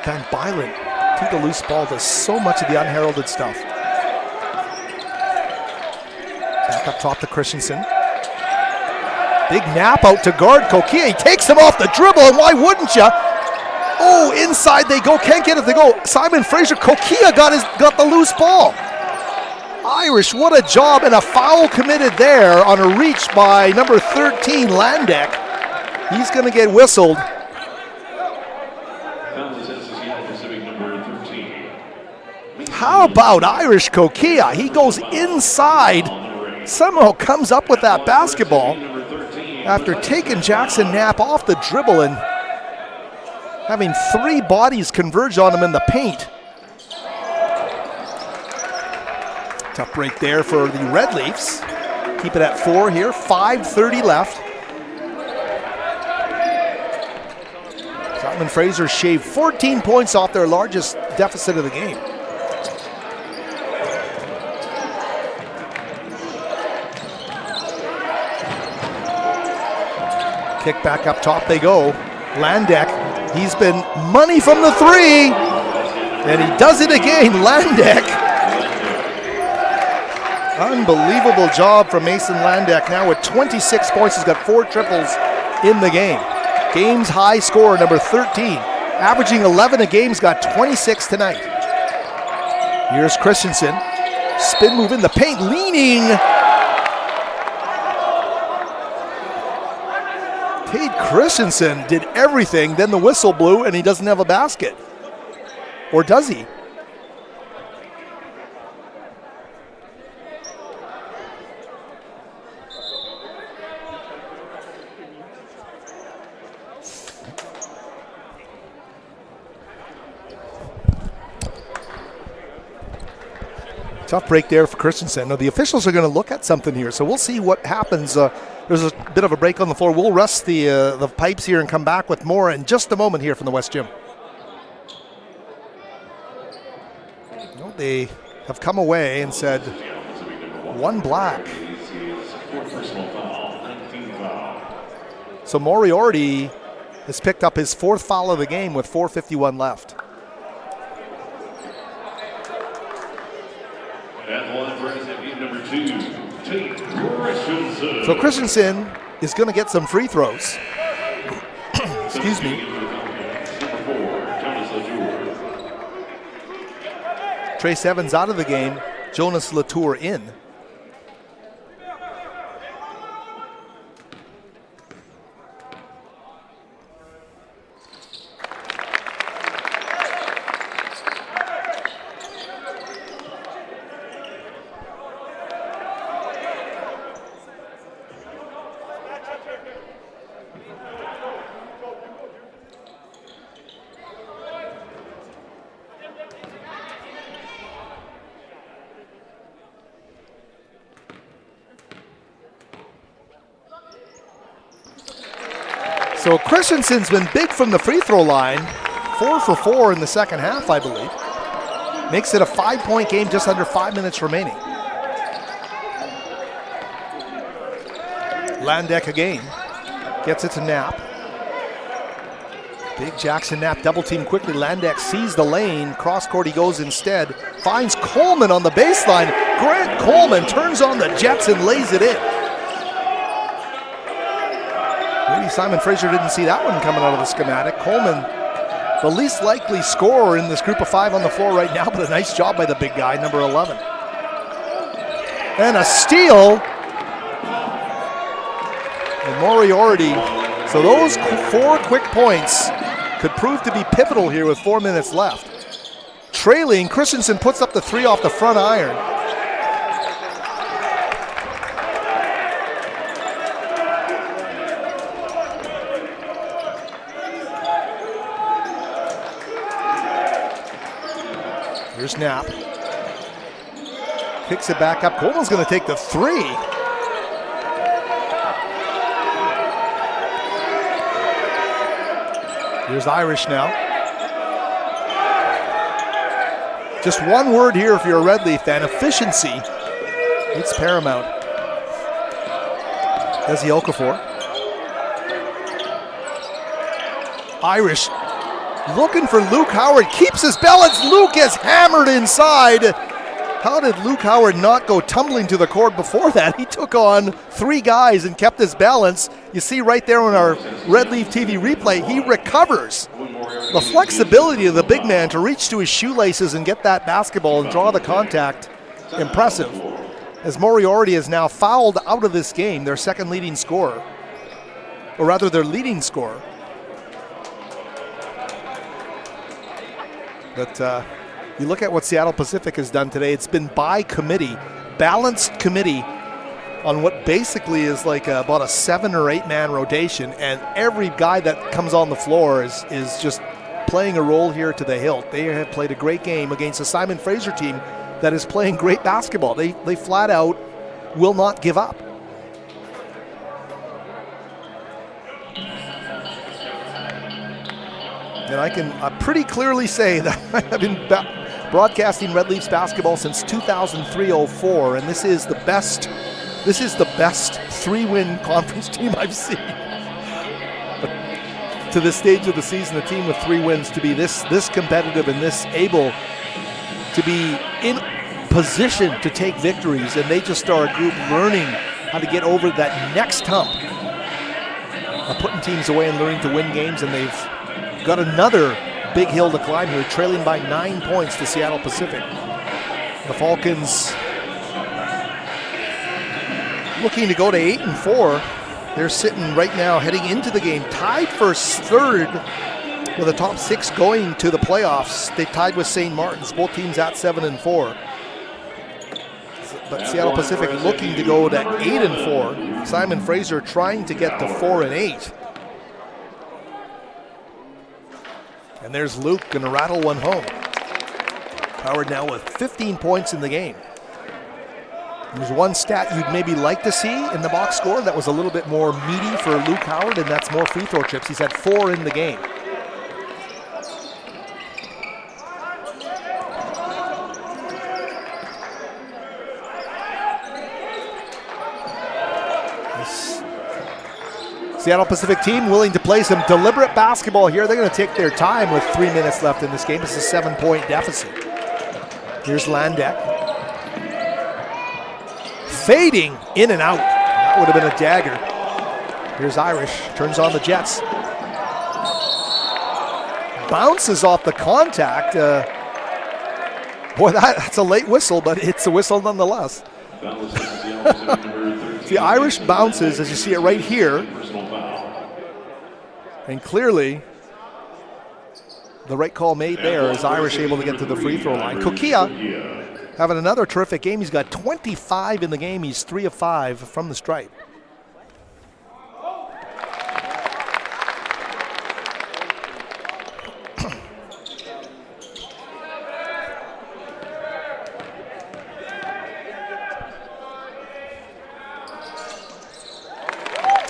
[SPEAKER 9] Van Violent to the loose ball, does so much of the unheralded stuff. Back up top to Christensen. Big nap out to guard Kokia. He takes him off the dribble, and why wouldn't you? Oh, inside they go. Can't get it to go. Simon Fraser. Kokia got the loose ball. Irish, what a job, and a foul committed there on a reach by number 13, Landek. He's going to get whistled. How about Irish Kokia? He goes inside, somehow comes up with that basketball after taking Jackson Knapp off the dribble and having 3 bodies converge on him in the paint. Tough break there for the Red Leafs. Keep it at 4 here, 5:30 left. Simon Fraser shaved 14 points off their largest deficit of the game. Kick back up top they go. Landek, he's been money from the 3, and he does it again. Landek. Unbelievable job from Mason Landek now with 26 points. He's got 4 triples in the game. Game's high scorer, number 13. Averaging 11 a game, he's got 26 tonight. Here's Christensen. Spin move in the paint, leaning. Cade Christensen did everything, then the whistle blew and he doesn't have a basket. Or does he? Tough break there for Christensen. Now the officials are going to look at something here, so we'll see what happens. There's a bit of a break on the floor. We'll rest the pipes here and come back with more in just a moment here from the West Gym. No, they have come away and said 1 black. So Moriarty has picked up his 4th foul of the game with 4:51 left. So Christensen is going to get some free throws. Excuse me. Trace Evans out of the game. Jonas Latour in. So Christensen's been big from the free throw line. 4 for 4 in the second half, I believe. Makes it a 5-point game, just under 5 minutes remaining. Landek again. Gets it to Knapp. Big Jackson Knapp double team quickly. Landek sees the lane. Cross court he goes instead. Finds Coleman on the baseline. Grant Coleman turns on the Jets and lays it in. Maybe Simon Fraser didn't see that one coming out of the schematic. Coleman, the least likely scorer in this group of 5 on the floor right now, but a nice job by the big guy, number 11. And a steal. And Moriarty. So those 4 quick points could prove to be pivotal here with 4 minutes left. Trailing, Christensen puts up the 3 off the front iron. Here's Knapp. Kicks it back up. Coleman's going to take the 3. Here's Irish now. Just one word here if you're a Red Leaf fan. Efficiency. It's paramount. There's the Okafor. Irish looking for Luke Howard. Keeps his balance. Luke is hammered inside. How did Luke Howard not go tumbling to the court before that? He took on 3 guys and kept his balance. You see right there on our Red Leaf TV replay, he recovers. The flexibility of the big man to reach to his shoelaces and get that basketball and draw the contact, impressive. As Moriarty is now fouled out of this game, their second leading scorer. Or rather, their leading scorer. But you look at what Seattle Pacific has done today. It's been by committee, balanced committee on what basically is like about a 7 or 8 man rotation, and every guy that comes on the floor is just playing a role here to the hilt. They have played a great game against a Simon Fraser team that is playing great basketball. They flat out will not give up. And I can pretty clearly say that I've been broadcasting Red Leafs basketball since 2003-04, and this is the best 3-win conference team I've seen. But to this stage of the season, a team with 3 wins to be this competitive and this able to be in position to take victories, and they just are a group learning how to get over that next hump of putting teams away and learning to win games, and they've got another big hill to climb here, trailing by 9 points to Seattle Pacific. The Falcons looking to go to 8-4. They're sitting right now heading into the game tied for 3rd with the top 6 going to the playoffs. They tied with St. Martin's, both teams at 7-4. But Seattle Pacific looking to go to 8-4. Simon Fraser trying to get to 4-8. And there's Luke going to rattle one home. Howard now with 15 points in the game. There's one stat you'd maybe like to see in the box score that was a little bit more meaty for Luke Howard, and that's more free throw trips. He's had 4 in the game. Seattle Pacific team willing to play some deliberate basketball here. They're going to take their time with 3 minutes left in this game. It's a 7-point deficit. Here's Landek. Fading in and out. That would have been a dagger. Here's Irish. Turns on the Jets. Bounces off the contact. Boy, that's a late whistle, but it's a whistle nonetheless. The Irish bounces, as you see it right here. And clearly, the right call made there is Irish able to get to the free throw line. Kokia having another terrific game. He's got 25 in the game. He's 3 of 5 from the stripe.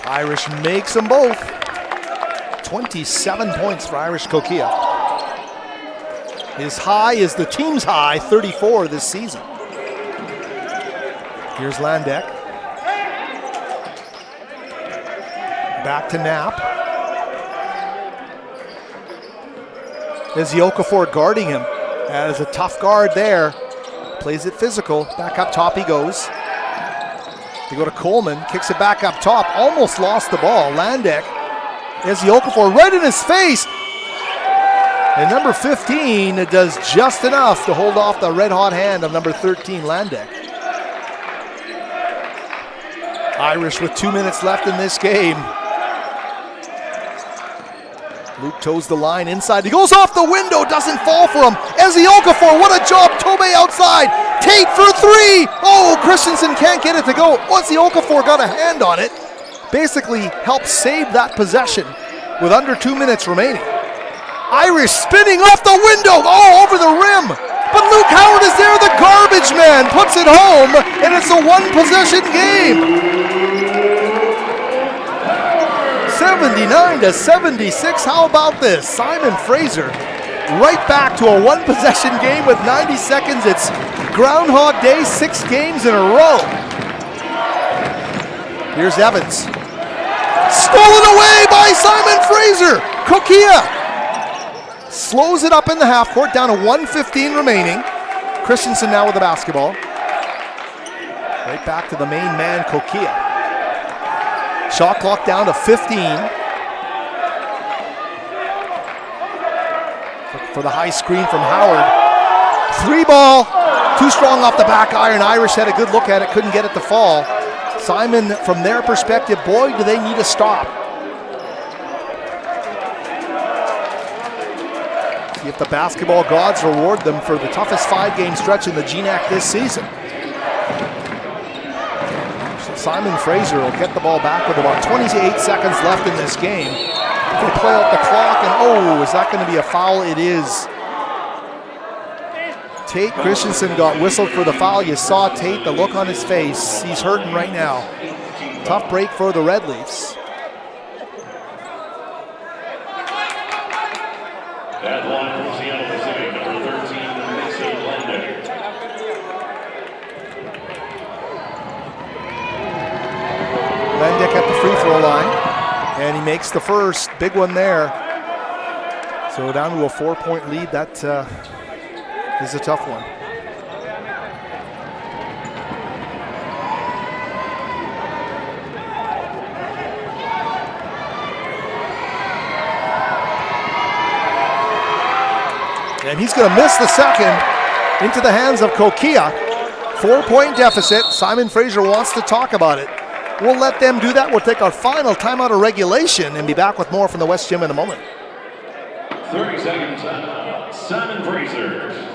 [SPEAKER 9] Irish makes them both. 27 points for Irish Kokia. His high is the team's high, 34 this season. Here's Landek. Back to Knapp. There's Okafor guarding him. That is a tough guard there. Plays it physical. Back up top he goes. They go to Coleman, kicks it back up top, almost lost the ball. Landek Izzy Okafor right in his face. And number 15 does just enough to hold off the red-hot hand of number 13, Landek. Irish with 2 minutes left in this game. Luke toes the line inside. He goes off the window, doesn't fall for him. Izzy Okafor, what a job. Tobey outside. Tate for three. Oh, Christensen can't get it to go. Izzy Okafor got a hand on it. Basically helped save that possession with under 2 minutes remaining. Irish spinning off the window. Oh, over the rim. But Luke Howard is there. The garbage man puts it home, and it's a one-possession game. 79-76. How about this? Simon Fraser right back to a one-possession game with 90 seconds. It's Groundhog Day, 6 games in a row. Here's Evans. Stolen away by Simon Fraser. Kokia slows it up in the half court, down to 1:15 remaining. Christensen now with the basketball. Right back to the main man, Kokia. Shot clock down to 15. For the high screen from Howard. 3 ball, too strong off the back iron. Irish had a good look at it, couldn't get it to fall. Simon, from their perspective, boy, do they need a stop. See if the basketball gods reward them for the toughest 5-game stretch in the GNAC this season. So Simon Fraser will get the ball back with about 28 seconds left in this game. They play out the clock, and oh, is that going to be a foul? It is. Tate Christensen got whistled for the foul. You saw Tate, the look on his face. He's hurting right now. Tough break for the Red Leafs.
[SPEAKER 2] That line from Seattle Pacific, number 13, Mason Landek.
[SPEAKER 9] Landek at the free throw line, and he makes the first. Big one there. So down to a 4-point lead. That is a tough one. And he's going to miss the second into the hands of Kokia. 4-point deficit. Simon Fraser wants to talk about it. We'll let them do that. We'll take our final timeout of regulation and be back with more from the West Gym in a moment.
[SPEAKER 2] 30-second timeout. Simon Fraser.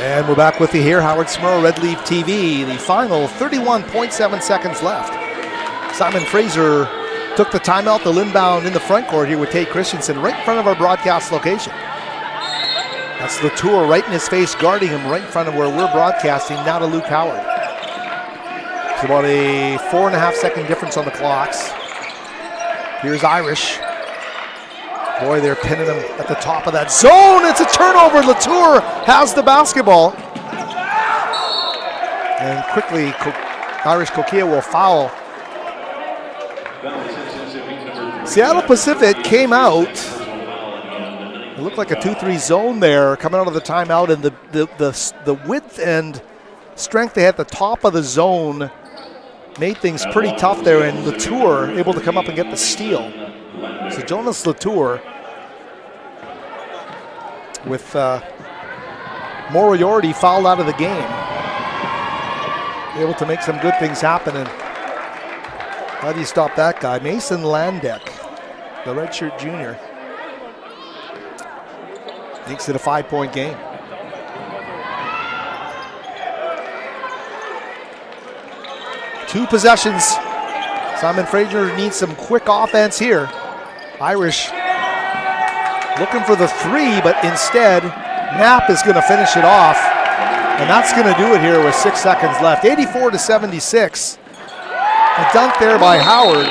[SPEAKER 9] And we're back with you here, Howard Smurl, Red Leaf TV. The final 31.7 seconds left. Simon Fraser took the timeout, the inbound in the front court here with Tate Christensen right in front of our broadcast location. That's Latour right in his face, guarding him right in front of where we're broadcasting, now to Luke Howard. It's about a 4.5 second difference on the clocks. Here's Irish. Boy, they're pinning him at the top of that zone. It's a turnover. Latour has the basketball. And quickly, Irish Kokia will foul. Seattle Pacific came out. It looked like a 2-3 zone there coming out of the timeout, and the width and strength they had at the top of the zone made things pretty tough there, and Latour able to come up and get the steal. So Jonas Latour with Moriarty fouled out of the game. Able to make some good things happen. And how do you stop that guy? Mason Landek, the redshirt junior, makes it a 5-point game. Two possessions. Simon Fraser needs some quick offense here. Irish looking for the three, but instead Knapp is going to finish it off, and that's going to do it here with 6 seconds left. 84-76. A dunk there by Howard.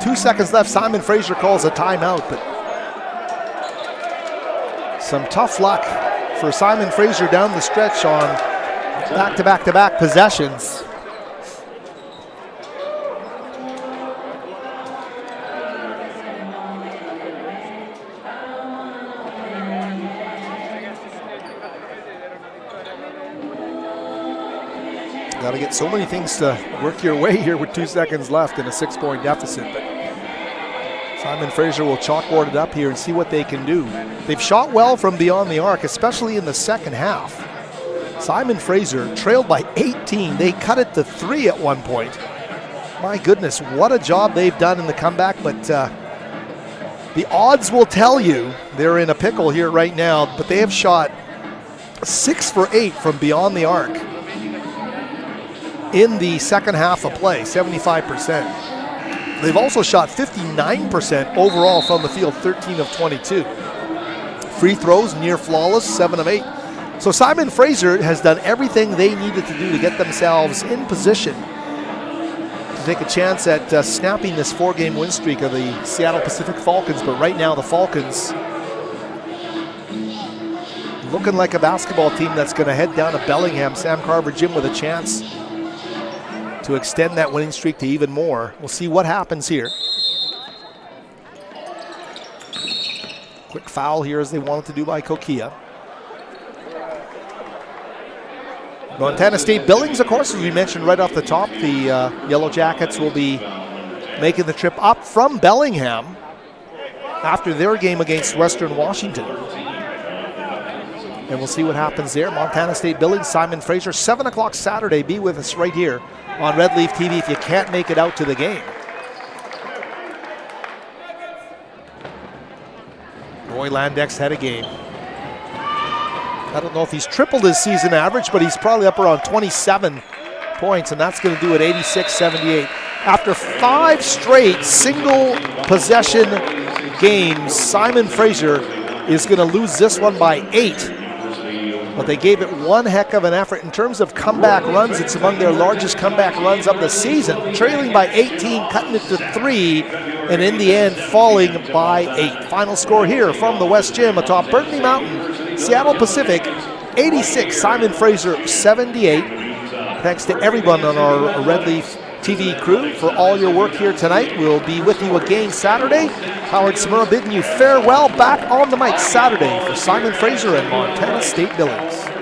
[SPEAKER 9] 2 seconds left. Simon Fraser calls a timeout, but some tough luck for Simon Fraser down the stretch on back-to-back-to-back possessions. Got to get so many things to work your way here with 2 seconds left in a 6-point deficit. But Simon Fraser will chalkboard it up here and see what they can do. They've shot well from beyond the arc, especially in the second half. Simon Fraser trailed by 18. They cut it to 3 at one point. My goodness, what a job they've done in the comeback. But the odds will tell you they're in a pickle here right now. But they have shot 6 for 8 from beyond the arc in the second half of play, 75%. They've also shot 59% overall from the field, 13 of 22. Free throws, near flawless, 7 of 8. So Simon Fraser has done everything they needed to do to get themselves in position to take a chance at snapping this 4-game win streak of the Seattle Pacific Falcons. But right now the Falcons looking like a basketball team that's going to head down to Bellingham, Sam Carver Gym, with a chance to extend that winning streak to even more. We'll see what happens here. Quick foul here as they wanted to do by Kokia. Montana State Billings, of course, as we mentioned right off the top, the Yellow Jackets will be making the trip up from Bellingham after their game against Western Washington. And we'll see what happens there. Montana State Billings, Simon Fraser, 7 o'clock Saturday. Be with us right here on Red Leaf TV if you can't make it out to the game. Roy Landex had a game. I don't know if he's tripled his season average, but he's probably up around 27 points, and that's going to do it 86-78. After 5 straight single possession games, Simon Fraser is going to lose this one by 8. But they gave it one heck of an effort. In terms of comeback runs, it's among their largest comeback runs of the season. Trailing by 18, cutting it to 3, and in the end, falling by 8. Final score here from the West Gym atop Burgundy Mountain, Seattle Pacific, 86, Simon Fraser, 78. Thanks to everyone on our Red Leaf TV crew for all your work here tonight. We'll be with you again Saturday. Howard Samura bidding you farewell, back on the mic Saturday for Simon Fraser and Montana State Billings.